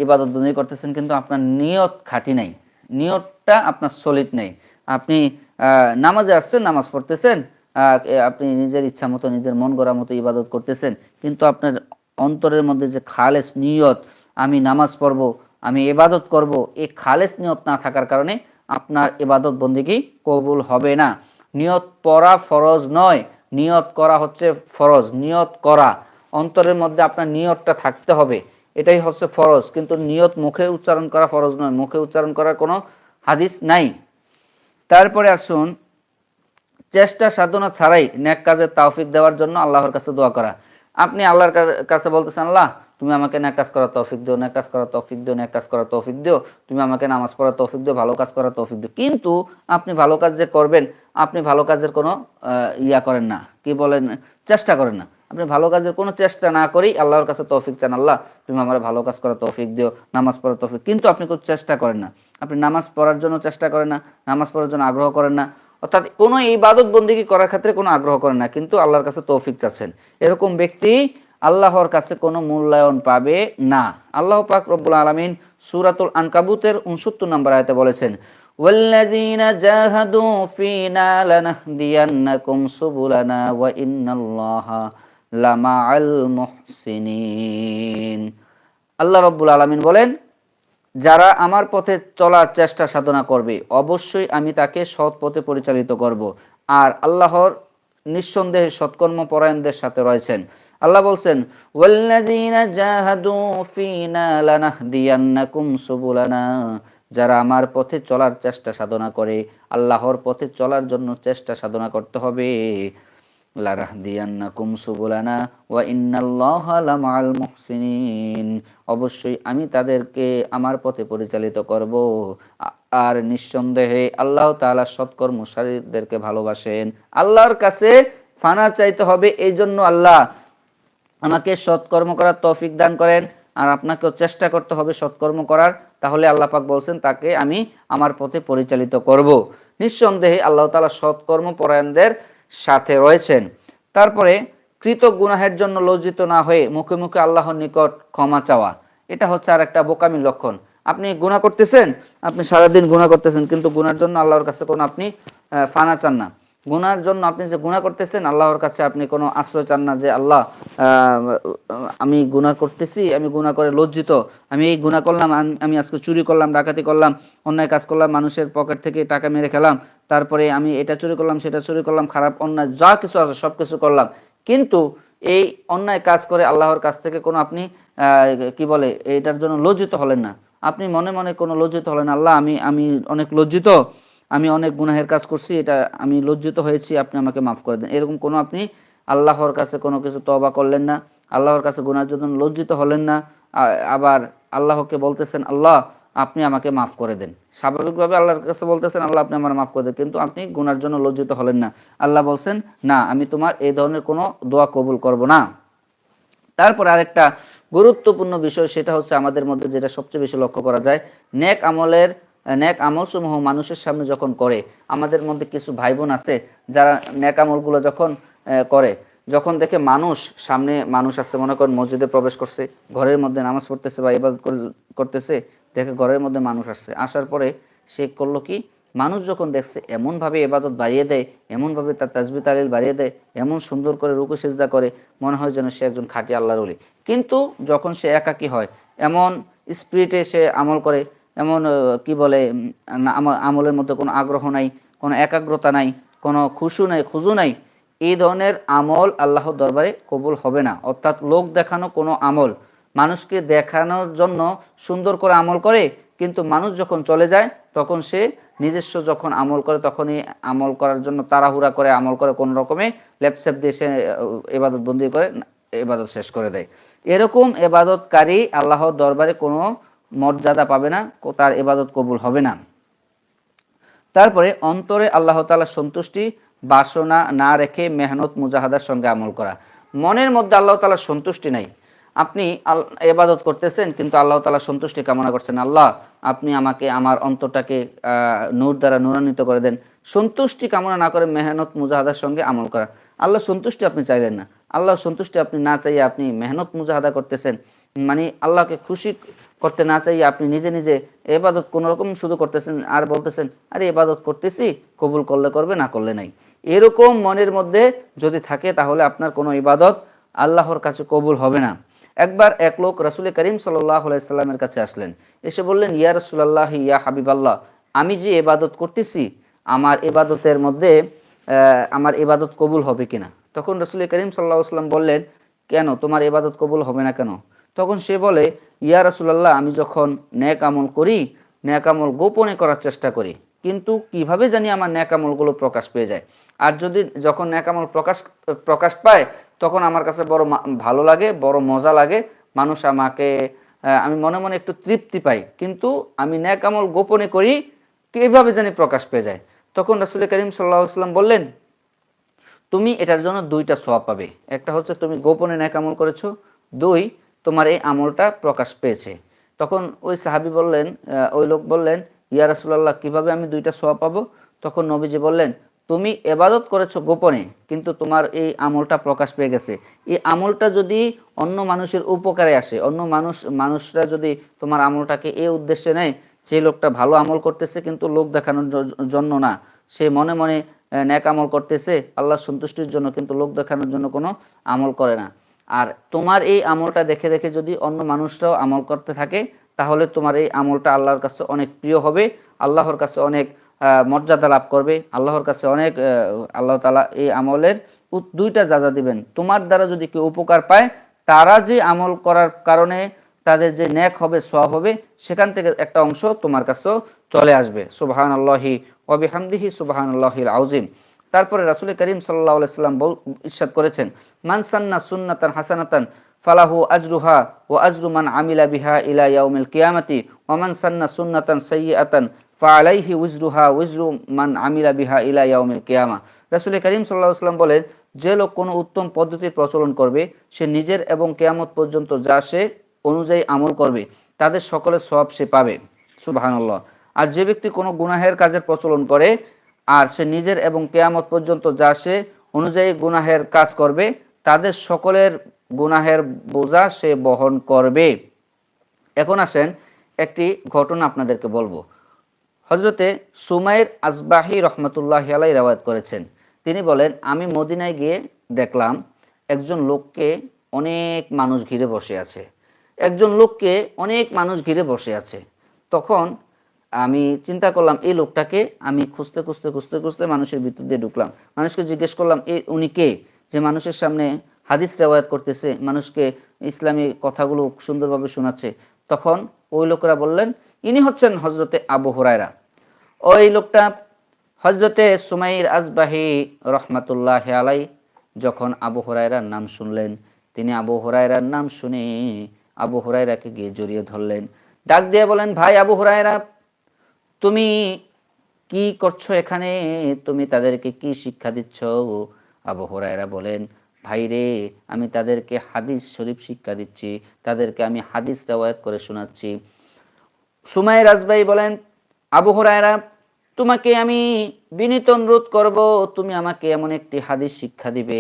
Speaker 1: ইবাদত বন্দেগী করতেছেন, কিন্তু আপনার নিয়ত খাঁটি নাই, নিয়তটা আপনার সলিড নেই। আপনি নামাজে আসছেন, নামাজ পড়তেছেন, আপনি নিজের ইচ্ছা মতো, নিজের মন গড়া মতো ইবাদত করতেছেন, কিন্তু আপনার অন্তরের মধ্যে যে খালেস নিয়ত, আমি নামাজ পড়ব, আমি ইবাদত করব, এই খালেস নিয়ত না থাকার কারণে আপনার ইবাদত বন্দেগী কবুল হবে না। নিয়ত পড়া ফরজ নয়, নিয়ত করা হচ্ছে ফরজ। নিয়ত করা, অন্তরের মধ্যে আপনার নিয়তটা থাকতে হবে, এটাই হচ্ছে ফরজ। কিন্তু নিয়ত মুখে উচ্চারণ করা ফরজ নয়, মুখে উচ্চারণ করার কোনো হাদিস নাই। তারপরে আসুন, চেষ্টা সাধনা ছাড়াই নেক কাজের তৌফিক দেওয়ার জন্য আল্লাহর কাছে দোয়া করা। আপনি আল্লাহর কাছে বলতেছেন, আল্লাহ তুমি আমাকে নেক কাজ করার তৌফিক দিও, নেক কাজ করার তৌফিক দিও, নেক কাজ করার তৌফিক দিও, তুমি আমাকে নামাজ পড়ার তৌফিক দিও, ভালো কাজ করার তৌফিক দিও। কিন্তু আপনি ভালো কাজ যে করবেন, আপনি ভালো কাজের কোনো ইয়া করেন না, কি বলেন, চেষ্টা করেন না। আপনি ভালো কাজের কোনো চেষ্টা না করেই আল্লাহর কাছে তৌফিক চান, আল্লাহ তুমি আমার ভালো কাজ করার তৌফিক দিও, নামাজ পড়ার তৌফিক, কিন্তু আপনি কোনো চেষ্টা করেন না, আপনি নামাজ পড়ার জন্য চেষ্টা করেন না, নামাজ পড়ার জন্য আগ্রহ করেন না, অর্থাৎ কোনো ইবাদত বন্দেগী করার ক্ষেত্রে কোনো আগ্রহ করেন না, কিন্তু আল্লাহর কাছে তৌফিক চাচ্ছেন, এরকম ব্যক্তি আল্লাহর কাছে কোনো মূল্যায়ন পাবে না। আল্লাহ পাক রব্বুল আলামিন সূরাতুল আনকাবুতের 69 নম্বর আয়াতে বলেছেন, ওয়াল্লাযীনা জাহাদু ফীনা লানাহদিয়ান্নাকুম সুবুলানা ওয়া ইন্নাল্লাহা লামাআল মুহসিনিন। আল্লাহ রব্বুল আলামিন বলেন, যারা আমার পথে চলার চেষ্টা সাধনা করবে অবশ্যই আমি তাকে সৎ পথে পরিচালিত করব। আর আল্লাহর নিঃসন্দেহে সৎকর্ম পরায়ণদের সাথে রয়েছেন। আল্লাহ বলছেন, ওয়াল্লাযীনা জাহাদু ফীনা লানাহদিয়ান্নাকুম সুবুলানা, যারা আমার পথে চলার চেষ্টা সাধনা করে, আল্লাহর পথে চলার জন্য চেষ্টা সাধনা করতে হবে। লানাহদিয়ান্নাকুম সুবুলানা ওয়া ইন্নাল্লাহা লামাআল মুহসিনিন, অবশ্যই আমি তাদেরকে আমার পথে পরিচালিত করব, আর নিঃসন্দেহে আল্লাহ তাআলা সৎকর্মশীলদেরকে ভালোবাসেন। আল্লাহর কাছে ফানা চাইতে হবে, এই জন্য আল্লাহ আমাকে সৎকর্ম করার তৌফিক দান করেন, আর আপনাকেও চেষ্টা করতে হবে সৎকর্ম করার, তাহলে আল্লাহ পাক বলছেন তাকে আমি আমার পথে পরিচালিত করব। নিঃসন্দেহে আল্লাহ তাআলা সৎকর্ম পরায়ণদের সাথে রয়েছেন। তারপরে কৃত গুনাহের জন্য লজ্জিত না হয়ে মুখে মুখে আল্লাহর নিকট ক্ষমা চাওয়া, এটা হচ্ছে আর একটা বোকামির লক্ষণ। আপনি গুনাহ করতেছেন, আপনি সারাদিন গুনাহ করতেছেন, কিন্তু গুনার জন্য আল্লাহর কাছে কোনো আপনি ফানা চান না। গুনার জন্য আপনি যে গুনাহ করতেছেন, আল্লাহর কাছে আপনি কোনো আশ্রয় চান না যে আল্লাহ আমি গুনাহ করতেছি, আমি গুনাহ করে লজ্জিত, আমি এই গুনাহ করলাম, আমি আজকে চুরি করলাম, ডাকাতি করলাম, অন্যায় কাজ করলাম, মানুষের পকেট থেকে টাকা মেরে খেলাম, তারপরে আমি এটা চুরি করলাম, সেটা চুরি করলাম, খারাপ অন্যায় যা কিছু আছে সব কিছু করলাম, কিন্তু এই অন্যায় কাজ করে আল্লাহর কাছ থেকে কোনো আপনি কি বলে এটার জন্য লজ্জিত হলেন না, আপনি মনে মনে কোনো লজ্জিত হলেন, আল্লাহ আমি আমি অনেক লজ্জিত, আমি অনেক গুনাহের কাজ করছি, এটা আমি লজ্জিত হয়েছি, আপনি আমাকে মাফ করে দেন, এরকম কোনো আপনি আল্লাহর কাছে কোনো কিছু তওবা করলেন না, আল্লাহর কাছে গুনাহের জন্য লজ্জিত হলেন না, আবার আল্লাহকে বলতেছেন আল্লাহ আপনি আমাকে মাফ করে দেন, স্বাভাবিকভাবে আল্লাহর কাছে বলতেছেন আল্লাহ আপনি আমার মাফ করে দেন, কিন্তু আপনি গুনার জন্য লজ্জিত হলেন না, আল্লাহ বলছেন না আমি তোমার এই ধরনের কোনো দোয়া কবুল করব না। তারপর আরেকটা গুরুত্বপূর্ণ বিষয়, সেটা হচ্ছে আমাদের মধ্যে যেটা সবচেয়ে বেশি লক্ষ্য করা যায়, নেক আমল সমূহ মানুষের সামনে যখন করে, আমাদের মধ্যে কিছু ভাই বোন আছে যারা নেক আমলগুলো যখন করে, যখন দেখে মানুষ সামনে মানুষ আছে, মনে করেন মসজিদে প্রবেশ করছে, ঘরের মধ্যে নামাজ পড়তেছে বা ইবাদত করতেছে, দেখে ঘরের মধ্যে মানুষ আসছে, আসার পরে সে করলো কি, মানুষ যখন দেখছে এমনভাবে ইবাদত বাড়িয়ে দেয়, এমনভাবে তার তাসবিহ তাহলিল বাড়িয়ে দেয়, এমন সুন্দর করে রুকু সিজদা করে, মনে হয় যেন সে একজন খাঁটি আল্লাহর ওলি। কিন্তু যখন সে একাকী হয়, এমন স্পিরিটে সে আমল করে, এমন কি বলে আমলের মধ্যে কোনো আগ্রহ নাই, কোনো একাগ্রতা নাই, কোনো খুশু নাই, এই ধরনের আমল আল্লাহর দরবারে কবুল হবে না। অর্থাৎ লোক দেখানো কোনো আমল, মানুষকে দেখানোর জন্য সুন্দর করে আমল করে, কিন্তু মানুষ যখন চলে যায় তখন সে নিজস্ব যখন আমল করে, তখনই আমল করার জন্য তাড়াহুড়া করে আমল করে, কোনো রকমে লেপসেপ দিয়ে সে ইবাদত বন্দি করে ইবাদত শেষ করে দেয়। এরকম ইবাদতকারী আল্লাহর দরবারে কোনো মর্যাদা পাবে না, তার ইবাদত কবুল হবে না। তারপরে অন্তরে আল্লাহ তাআলার সন্তুষ্টি বাসনা না রেখে মেহনত মুজাহাদার সঙ্গে আমল করা। মনের মধ্যে আল্লাহ তাআলার সন্তুষ্টি নাই, আপনি ইবাদত করতেছেন কিন্তু আল্লাহ তাআলার সন্তুষ্টি কামনা করছেন, আল্লাহ আপনি আমাকে আমার অন্তরটাকে নূর দ্বারা নূরান্বিত করে দেন, সন্তুষ্টি কামনা না করে মেহনত মুজাহাদার সঙ্গে আমল করা। আল্লাহ সন্তুষ্টি আপনি চাইলেন না, আল্লাহ সন্তুষ্টি আপনি না চাইয়ে আপনি মেহনত মুজাহাদা করতেছেন, মানে আল্লাহকে খুশি করতে না চাইয়ে আপনি নিজে নিজে ইবাদত কোনো রকম শুধু করতেছেন, আর বলতেছেন আরে ইবাদত করতেছি, কবুল করলে করবে, না করলে নাই। এরকম মনের মধ্যে যদি থাকে তাহলে আপনার কোনো ইবাদত আল্লাহর কাছে কবুল হবে না। একবার এক লোক রাসূল করিম সাল্লাল্লাহু আলাইহি সাল্লামের কাছে আসলেন, এসে বললেন ইয়া রাসূলুল্লাহ ইয়া হাবিবাল্লাহ, আমি যে ইবাদত করতেছি আমার ইবাদতের মধ্যে আমার ইবাদত কবুল হবে কিনা। তখন রাসূল করিম সাল্লাল্লাহু আলাইহি সাল্লাম বললেন, কেন তোমার ইবাদত কবুল হবে না কেন? তখন সে বলে, ইয়া রাসূলুল্লাহ আমি যখন নেক আমল করি, নেক আমল গোপনে করার চেষ্টা করি, কিন্তু কিভাবে জানি আমার নেক আমলগুলো প্রকাশ পেয়ে যায়, আর যদি যখন নেক আমল প্রকাশ পায় তখন আমার কাছে বড় ভালো লাগে, বড় মজা লাগে, মানুষ আমাকে আমি মনে মনে একটু তৃপ্তি পাই, কিন্তু আমি নেক আমল গোপনে করি, কিভাবে জানি প্রকাশ পেয়ে যায়। তখন রাসূল করিম সাল্লাল্লাহু আলাইহি ওয়াসাল্লাম বললেন, তুমি এটার জন্য দুইটা সওয়াব পাবে। একটা হচ্ছে তুমি গোপনে নেক আমল করেছো, দুই তোমার এই আমলটা প্রকাশ পেয়েছে। তখন ওই সাহাবী বললেন, ওই লোক বললেন, ইয়া রাসূলুল্লাহ, কিভাবে আমি দুইটা সওয়াব পাবো? তখন নবীজি বললেন, তুমি ইবাদত করেছো গোপনে, কিন্তু তোমার এই আমলটা প্রকাশ পেয়ে গেছে। এই আমলটা যদি অন্য মানুষের উপকারে আসে, অন্য মানুষরা যদি তোমার আমলটাকে এই উদ্দেশ্যে নেয়, সেই লোকটা ভালো আমল করতেছে কিন্তু লোক দেখানোর জন্য না, সে মনে মনে নেক আমল করতেছে আল্লাহর সন্তুষ্টির জন্য, কিন্তু লোক দেখানোর জন্য কোনো আমল করে না। আর তোমার এই আমলটা দেখে দেখে যদি অন্য মানুষরাও আমল করতে থাকে, তাহলে তোমার এই আমলটা আল্লাহর কাছে অনেক প্রিয় হবে, আল্লাহর কাছে অনেক মর্যাদা লাভ করবে, আল্লাহর কাছে অনেক আল্লাহ তাআলা এই আমলের দুইটা যাজা দিবেন। তোমার দ্বারা যদি কেউ উপকার পায়, তারা যে আমল করার কারণে তাদের যে নেক হবে, সওয়াব হবে, সেখান থেকে একটা অংশ তোমার কাছেও চলে আসবে। সুবহানাল্লাহি ওয়া বিহামদিহি সুবহানাল্লাহিল আযীম। তারপরে রাসূল করিম সাল্লাল্লাহু আলাইহি সাল্লাম ইরশাদ করেছেন, মান সান্না সুন্নাতান হাসানাতান ফালাহু আজরুহা ওয়া আজরু মান আমিলা বিহা ইলা ইয়াউমিল কিয়ামাতি ওয়া মান সান্না সুন্নাতান সাইয়্যাতান ফাআলাইহি উজরুহা উজরু মান আমিলা বিহা ইলা ইয়াউমিল কিয়ামা। রাসূল করিম সাল্লাল্লাহু আলাইহি সাল্লাম বলেন, যে লোক কোনো উত্তম পদ্ধতির প্রচলন করবে, সে নিজের এবং কিয়ামত পর্যন্ত যা সে অনুযায়ী আমল করবে, তাদের সকলের সওয়াব সে পাবে। সুবহানাল্লাহ। আর যে ব্যক্তি কোনো গুনাহের কাজের প্রচলন করে, আর সে নিজের এবং কিয়ামত পর্যন্ত যা সে অনুযায়ী গুনাহের কাজ করবে, তাদের সকলের গুনাহের বোঝা সে বহন করবে। এখন আসেন একটি ঘটনা আপনাদেরকে বলবো। হজরতে সুমাইর আসবাহি রহমতুল্লাহ আলাইহি রিওয়ায়াত করেছেন। তিনি বলেন, আমি মদিনায় গিয়ে দেখলাম একজন লোককে অনেক মানুষ ঘিরে বসে আছে। একজন লোককে অনেক মানুষ ঘিরে বসে আছে। তখন আমি চিন্তা করলাম, এই লোকটাকে আমি খুঁজতে খুঁজতে খুঁজতে খুঁজতে মানুষের ভিতর দিয়ে ঢুকলাম। মানুষকে জিজ্ঞেস করলাম, উনি কে, যে মানুষের সামনে হাদিস রেওয়ায়াত করতেছে, মানুষকে ইসলামী কথাগুলো সুন্দরভাবে শোনাচ্ছে। তখন ওই লোকেরা বললেন, ইনি হচ্ছেন হজরতে আবু হুরায়রা। ওই লোকটা হজরতে সুমাইর আসবাহি রহমাতুল্লাহ আলাই যখন আবু হুরায়রার নাম শুনলেন, তিনি আবু হুরায়রার নাম শুনে আবু হুরায়রাকে গিয়ে জড়িয়ে ধরলেন, ডাক দিয়ে বলেন, ভাই আবু হুরায়রা, তুমি কি করছো এখানে? তুমি তাদেরকে কি শিক্ষা দিচ্ছ? আবু হুরায়রা বলেন, ভাই রে, আমি তাদেরকে হাদিস শরীফ শিক্ষা দিচ্ছি, তাদেরকে আমি হাদিস রিওয়ায়াত করে শোনাচ্ছি। সুমাইর আসবাহি বলেন, আবু হুরায়রা, তোমাকে আমি বিনীত অনুরোধ করব, তুমি আমাকে এমন একটি হাদিস শিক্ষা দিবে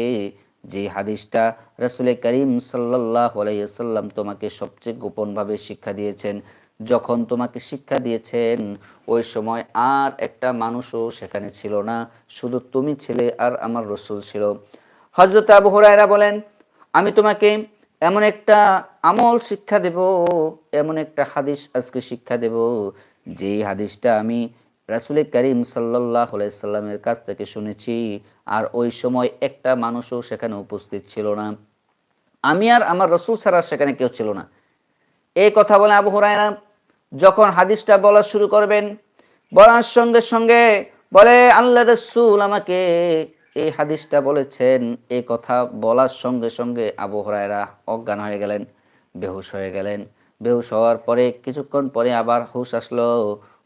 Speaker 1: যে হাদিসটা রাসূল করিম সাল্লাল্লাহু আলাইহি ওয়াসাল্লাম তোমাকে সবচেয়ে গোপনভাবে শিক্ষা দিয়েছেন। যখন তোমাকে শিক্ষা দিয়েছেন, ওই সময় আর একটা মানুষও সেখানে ছিল না, শুধু তুমি ছিলে আর আমার রাসূল ছিল। হযরত আবু হুরায়রা বলেন, আমি তোমাকে এমন একটা আমল শিক্ষা দেব, এমন একটা হাদিস আজকে শিক্ষা দেব, যে হাদিসটা আমি রাসূল করিম সাল্লাল্লাহু আলাইহি সাল্লামের কাছ থেকে শুনেছি, আর ওই সময় একটা মানুষও সেখানে উপস্থিত ছিল না, আমি আর আমার রাসূল ছাড়া সেখানে কেউ ছিল না। এই কথা বলে আবু হুরায়রা যখন হাদিসটা বলা শুরু করবেন, বলার সঙ্গে সঙ্গে বলে, আল্লাহর রাসূল আমাকে এই হাদিসটা বলেছেন। এই কথা বলার সঙ্গে সঙ্গে আবু হুরায়রা অজ্ঞান হয়ে গেলেন, বেহুশ হয়ে গেলেন। বেহুশ হওয়ার পরে কিছুক্ষণ পরে আবার হুঁশ আসলো।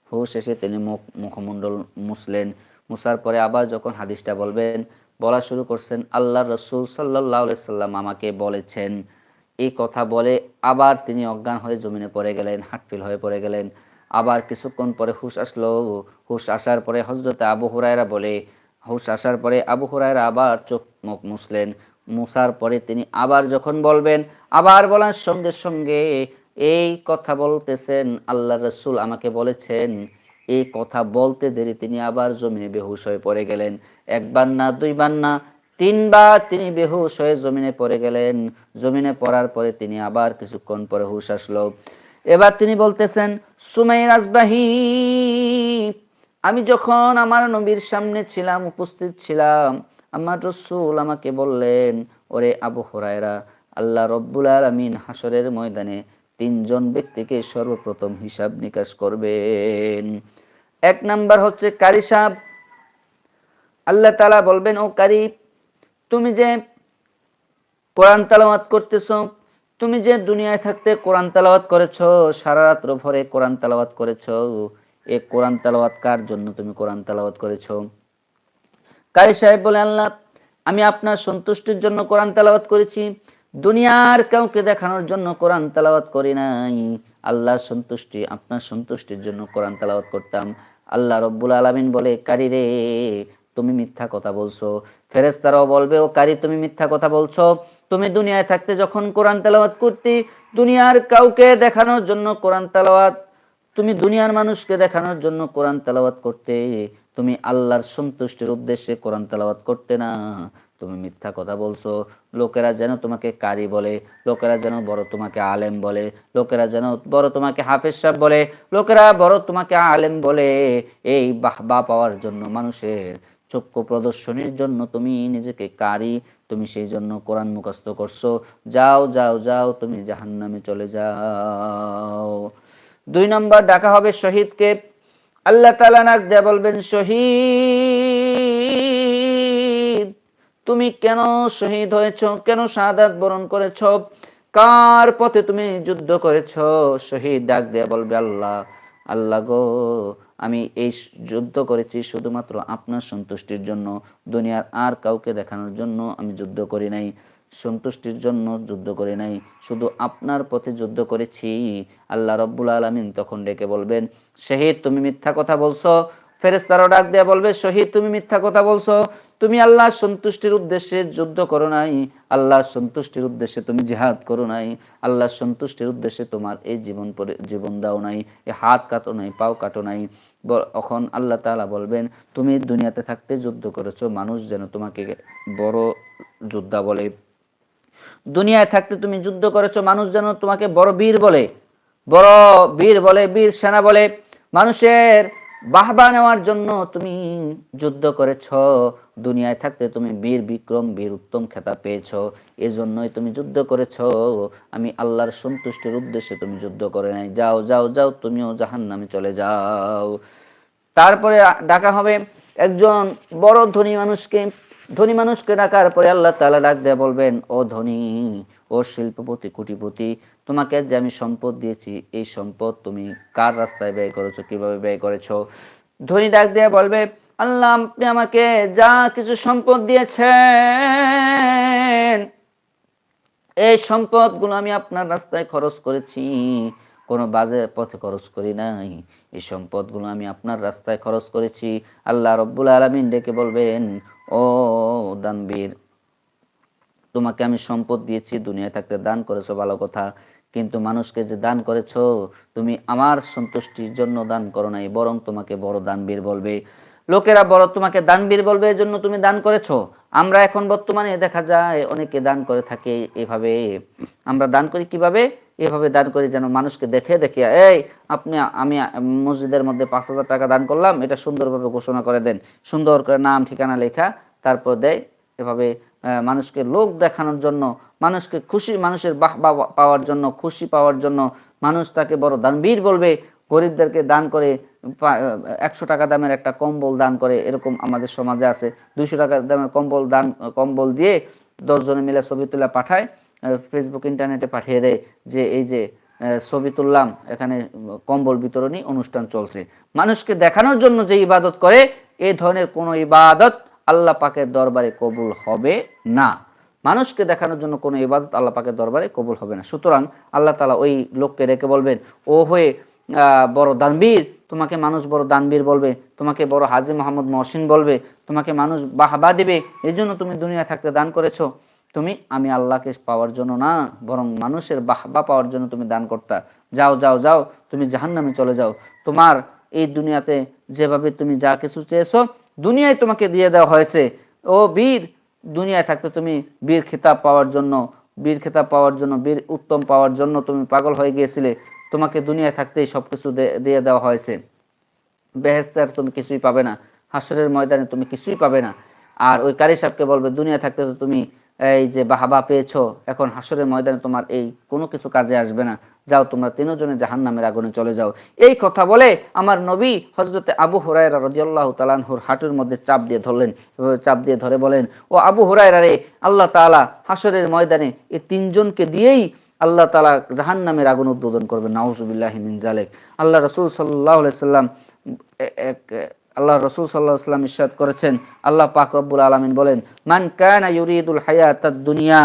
Speaker 1: হুঁশ এসে তিনি মুখমণ্ডল মুছলেন। মুছার পরে আবার যখন হাদিসটা বলবেন, বলা শুরু করছেন, আল্লাহর রাসূল সাল্লাল্লাহু আলাইহি সাল্লাম আমাকে বলেছেন। এই কথা বলে আবার তিনি অজ্ঞান হয়ে জমিনে পড়ে গেলেন, হাটফিল হয়ে পড়ে গেলেন। আবার কিছুক্ষণ পরে হুঁশ আসলো। হুঁশ আসার পরে হযরতে আবু হুরায়রা বলে, হুঁশ আসার পরে আবু হুরায়রা আবার চোখ মুখ মুছলেন। মুছার পরে তিনি আবার যখন বলবেন, আবার বলার সঙ্গে সঙ্গে এই কথা বলতেছেন, আল্লাহর রাসূল আমাকে বলেছেন। এই কথা বলতে দেরি তিনি আবার জমিনে বেহুশ হয়ে পড়ে গেলেন। একবার না, দুইবার না, তিনবার তিনি বেহুশ হয়ে জমিনে পড়ে গেলেন। জমিনে পড়ার পরে তিনি আবার কিছুক্ষণ পরে হুঁশ আসলো। এবার তিনি বলতেছেন, সুমাইর আসবাহি, আমি যখন আমার নবীর সামনে ছিলাম, উপস্থিত ছিলাম, আমার রাসূল আমাকে বললেন, ওরে আবু হুরায়রা, আল্লাহ রব্বুল আলামিন হাসরের ময়দানে তিনজন ব্যক্তিকে সর্বপ্রথম হিসাব নিকাশ করবেন। এক নাম্বার হচ্ছে কারি সাহেব। আল্লাহ তাআলা বলবেন, ও কারি, তুমি যে কোরআন তেলাওয়াত করতেছো, তুমি যে দুনিয়ায় থাকতে কোরআন তেলাওয়াত করেছো, সারা রাত্র ভরে কোরআন তেলাওয়াত করেছো, এই কোরআন তেলাওয়াত কার জন্য তুমি কোরআন তেলাওয়াত করেছো? কারি সাহেব বলে, আল্লাহ, আমি আপনার সন্তুষ্টির জন্য কোরআন তেলাওয়াত করেছি, দুনিয়ার কাউকে দেখানোর জন্য কোরআন তেলাওয়াত করি নাই। আল্লাহর সন্তুষ্টি, আপনার সন্তুষ্টির জন্য কোরআন তেলাওয়াত করতাম। আল্লাহ রব্বুল আলামিন বলে, কারি রে তুমি মিথ্যা কথা বলছো। ফেরেশতারাও বলবে, ও কারি তুমি মিথ্যা কথা বলছো। তুমি দুনিয়ায় থাকতে যখন কোরআন তেলাওয়াত করতে, দুনিয়ার কাউকে দেখানোর জন্য কোরআন তেলাওয়াত, তুমি দুনিয়ার মানুষকে দেখানোর জন্য কোরআন তেলাওয়াত করতে, তুমি আল্লাহর সন্তুষ্টির উদ্দেশ্যে কোরআন তেলাওয়াত করতে না। তুমি মিথ্যা কথা বলছো। লোকেরা যেন তোমাকে কারি বলে, লোকেরা যেন বড় তোমাকে আলেম বলে, লোকেরা যেন বড় তোমাকে হাফেজ সাহেব বলে, লোকেরা বড় তোমাকে আলেম বলে, এই বাহবা পাওয়ার জন্য, মানুষের চক্ষু প্রদর্শনীর জন্য তুমি নিজেকে কারি, তুমি সেই জন্য কোরআন মুখস্থ করছো। যাও যাও যাও, তুমি জাহান্নামে চলে যাও। 2 নম্বর ডাকা হবে শহীদকে। আল্লাহ তাআলা নাক দিয়ে বলবেন, শহীদ তুমি কেন শহীদ হয়েছ, কেন শাহাদাত বরণ করেছ, কার পথে তুমি যুদ্ধ করেছ? শহীদ ডাক দিয়ে বলবে, আল্লাহ, আল্লাহ গো, আমি এই যুদ্ধ করেছি শুধুমাত্র আপনার সন্তুষ্টির জন্য, দুনিয়ার আর কাউকে দেখানোর জন্য আমি যুদ্ধ করি নাই, সন্তুষ্টির জন্য যুদ্ধ করি নাই, শুধু আপনার পথে যুদ্ধ করেছি। আল্লাহ রব্বুল আলামিন তখন ডেকে বলবেন, শহীদ তুমি মিথ্যা কথা বলছো। ফেরেশতারাও ডাক দিয়ে বলবে, শহীদ তুমি মিথ্যা কথা বলছো, তুমি আল্লাহর সন্তুষ্টির উদ্দেশ্যে যুদ্ধ করো নাই, আল্লাহর সন্তুষ্টির উদ্দেশ্যে তুমি জিহাদ করো নাই, আল্লাহর সন্তুষ্টির উদ্দেশ্যে তোমার এই জীবন দাও নাই, এই হাত কাটো নাই, পাও কাটো নাই। তখন আল্লাহ তাআলা বলবেন, তুমি দুনিয়াতে থাকতে যুদ্ধ করেছো, মানুষ যেন তোমাকে বড় যোদ্ধা বলে। দুনিয়ায় থাকতে তুমি যুদ্ধ করেছো, মানুষ যেন তোমাকে বড় বীর বলে, বড় বীর বলে, বীর সেনা বলে। মানুষের বাহবা নেওয়ার জন্য তুমি যুদ্ধ করেছ। দুনিয়ায় থাকতে তুমি বীর বিক্রম, বীর উত্তম খেতাব পেয়েছ, এজন্যই তুমি যুদ্ধ করেছ। আমি আল্লাহর সন্তুষ্টির উদ্দেশ্যে তুমি যুদ্ধ করে নাই। যাও যাও যাও, তুমিও জাহান্নামে চলে যাও। তারপরে ডাকা হবে একজন বড় ধনী মানুষকে। ধনী মানুষকে ডাকার পরে আল্লাহ তাআলা ডাক দিয়ে বলবেন, ও ধনী, ও শিল্পপতি, কোটিপতি, তোমাকে যে আমি সম্পদ দিয়েছি, এই সম্পদ তুমি কার রাস্তায় ব্যয় করেছো, কিভাবে ব্যয় করেছো? ধনী ডাক দিয়ে বলবে, আল্লাহ আপনি আমাকে যা কিছু সম্পদ দিয়েছেন, এই সম্পদগুলো আমি আপনার রাস্তায় খরচ করেছি, কোনো বাজে পথে খরচ করি নাই। এই সম্পদগুলো আমি আপনার রাস্তায় খরচ করেছি। আল্লাহ রব্বুল আলামিন ডেকে বলবেন, ও দানবীর, তোমাকে আমি সম্পদ দিয়েছি, দুনিয়ায় থাকতে দান করেছো ভালো কথা, কিন্তু মানুষকে যে দান করেছো, তুমি আমার সন্তুষ্টির জন্য দান করো নাই, বরং তোমাকে বড় দানবীর বলবে। লোকেরা বড় তোমাকে দানবীর বলবে, এজন্য তুমি দান করেছো। আমরা এখন বর্তমানে দেখা যায় অনেকে দান করে থাকে এভাবে। আমরা দান করি কিভাবে? এভাবে দান করি যেন মানুষকে দেখে দেখে, এই আপনি, আমি মসজিদের মধ্যে 5,000 টাকা দান করলাম, এটা সুন্দরভাবে ঘোষণা করে দেন, সুন্দর করে নাম ঠিকানা লেখা তারপর দেয়। এভাবে মানুষকে লোক দেখানোর জন্য, মানুষকে খুশি, মানুষের বাহবা পাওয়ার জন্য, খুশি পাওয়ার জন্য মানুষ তাকে বড় দানবীর বলবে। গরিবদেরকে দান করে 100 টাকা দামের একটা কম্বল দান করে, এরকম আমাদের সমাজে আছে। 200 টাকা দামের কম্বল দিয়ে 10 জনে মিলে ছবি তুলে পাঠায়, ফেসবুক ইন্টারনেটে পাঠিয়ে দেয় যে এই যে ছবি তুললাম, এখানে কম্বল বিতরণী অনুষ্ঠান চলছে। মানুষকে দেখানোর জন্য যে ইবাদত করে, এই ধরনের কোনো ইবাদত আল্লাহ পাকের দরবারে কবুল হবে না। মানুষকে দেখানোর জন্য কোনো ইবাদত আল্লাহ পাকের দরবারে কবুল হবে না। সুতরাং আল্লাহ তাআলা ওই লোককে রেখে বলবেন, ও হয়ে বড় দানবীর, তোমাকে মানুষ বড় দানবীর বলবে, তোমাকে বড় হাজী মোহাম্মদ মহসিন বলবে, তোমাকে মানুষ বাহবা দিবে, এই জন্য তুমি দুনিয়া থাকতে দান করেছো। তুমি আমি আল্লাহকে পাওয়ার জন্য না, বরং মানুষের বাহবা পাওয়ার জন্য তুমি দান করতা। যাও যাও যাও, তুমি জাহান্নামে চলে যাও। তোমার এই দুনিয়াতে যেভাবে তুমি যা কিছু চেয়েছো, দুনিয়ায় তোমাকে দিয়ে দেওয়া হয়েছে। ও বীর, দুনিয়ায় থাকতে তুমি বীর খেতাব পাওয়ার জন্য, বীর খেতাব পাওয়ার জন্য, বীর উত্তম পাওয়ার জন্য তুমি পাগল হয়ে গিয়েছিলে। তোমাকে দুনিয়ায় থাকতেই সবকিছু দিয়ে দেওয়া হয়েছে। বেহেশতে আর তুমি কিছুই পাবে না, হাসরের ময়দানে তুমি কিছুই পাবে না। আর ওই কারি সাহেবকে বলবে, দুনিয়া থাকতে তো তুমি এই যে বাহাবা পেয়েছো, এখন হাসরের ময়দানে তোমার এই কোনো কিছু কাজে আসবে না, যাও তোমরা তিনজনে জাহান্নামের আগুনে চলে যাও। এই কথা বলে আমার নবী হযরতে আবু হুরায়রা রাদিয়াল্লাহু তাআলা আনহুর হাঁটুর মধ্যে চাপ দিয়ে ধরলেন। এভাবে চাপ দিয়ে ধরে বলেন, ও আবু হুরায়রা রে, আল্লাহ তাআলা হাসরের ময়দানে এই তিনজনকে দিয়েই আল্লাহ তাআলা জাহান্নামের আগুন উদ্বোধন করবেন। নাউজুবিল্লাহি মিন যালিক। আল্লাহ রাসূল সাল্লাল্লাহু আলাইহি সাল্লাম আল্লাহ রাসূল সাল্লাল্লাহু আলাইহি ওয়াসাল্লাম ইরশাদ করেছেন, আল্লাহ পাক রব্বুল আলামিন বলেন, মান কানা ইউরিদুল হায়াতাদ দুনিয়া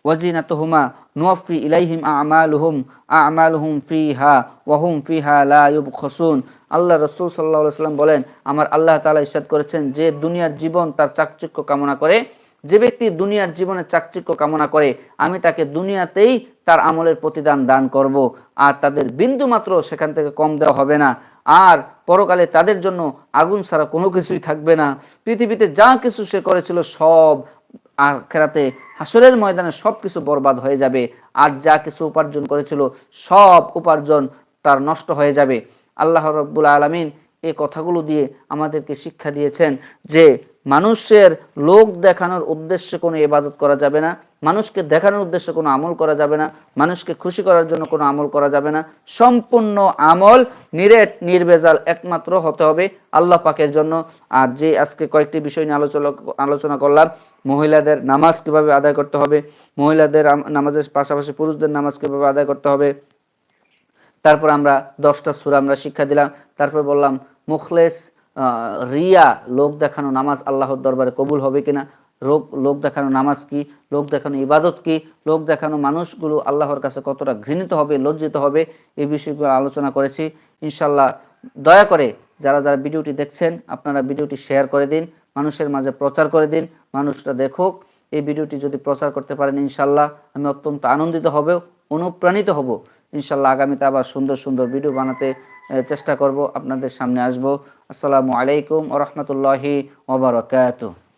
Speaker 1: ওয়াজিনাতুহুমা নুওয়াফি ইলাইহিম আমালুহুম ফিহা ওয়া হুম ফিহা লা ইউবখাসুন। আল্লাহ রাসূল সাল্লাল্লাহু আলাইহি ওয়াসাল্লাম বলেন, আমার আল্লাহ তাআলা ইরশাদ করেছেন, যে দুনিয়ার জীবন তার চাকচিক্য কামনা করে, যে ব্যক্তি দুনিয়ার জীবনে চাকচিক্য কামনা করে, আমি তাকে দুনিয়াতেই তার আমলের প্রতিদান দান করব, আর তাদের বিন্দু মাত্র সেখান থেকে কম দেওয়া হবে না। আর পরকালে তাদের জন্য আগুন ছাড়া কোনো কিছুই থাকবে না। পৃথিবীতে যা কিছু সে করেছিল সব আখিরাতে হাসরের ময়দানে সব কিছু বরবাদ হয়ে যাবে, আর যা কিছু উপার্জন করেছিল সব উপার্জন তার নষ্ট হয়ে যাবে। আল্লাহ রাব্বুল আলামিন এই কথাগুলো দিয়ে আমাদেরকে শিক্ষা দিয়েছেন যে মানুষের লোক দেখানোর উদ্দেশ্যে কোনো ইবাদত করা যাবে না, মানুষকে দেখানোর উদ্দেশ্যে কোনো আমল করা যাবে না, মানুষকে খুশি করার জন্য কোনো আমল করা যাবে না। সম্পূর্ণ আমল নিরেট নির্ভেজাল একমাত্র হতে হবে আল্লাহ পাকের জন্য। আর যে আজকে কয়েকটি বিষয় নিয়ে আলোচনা করলাম, মহিলাদের নামাজ কিভাবে আদায় করতে হবে, মহিলাদের নামাজের পাশাপাশি পুরুষদের নামাজ কিভাবে আদায় করতে হবে, তারপর আমরা 10টা সূরা আমরা শিক্ষা দিলাম। তারপর বললাম মুখলেস রিয়া লোক দেখানো নামাজ আল্লাহর দরবারে কবুল হবে কিনা, লোক দেখানো নামাজ কি, লোক দেখানো ইবাদত কি, লোক দেখানো মানুষগুলো আল্লাহর কাছে কতটা ঘৃণিত হবে, লজ্জিত হবে, এই বিষয়গুলো আলোচনা করেছি। ইনশাল্লাহ দয়া করে যারা যারা ভিডিওটি দেখছেন আপনারা ভিডিওটি শেয়ার করে দিন, মানুষের মাঝে প্রচার করে দিন, মানুষরা দেখুক। এই ভিডিওটি যদি প্রচার করতে পারেন ইনশাল্লাহ আমি অত্যন্ত আনন্দিত হব, অনুপ্রাণিত হব। ইনশাল্লাহ আগামীতে আবার সুন্দর সুন্দর ভিডিও বানাতে চেষ্টা করব, আপনাদের সামনে আসব। আসসালামু আলাইকুম ওয়া রাহমাতুল্লাহি ওয়া বারাকাতুহু।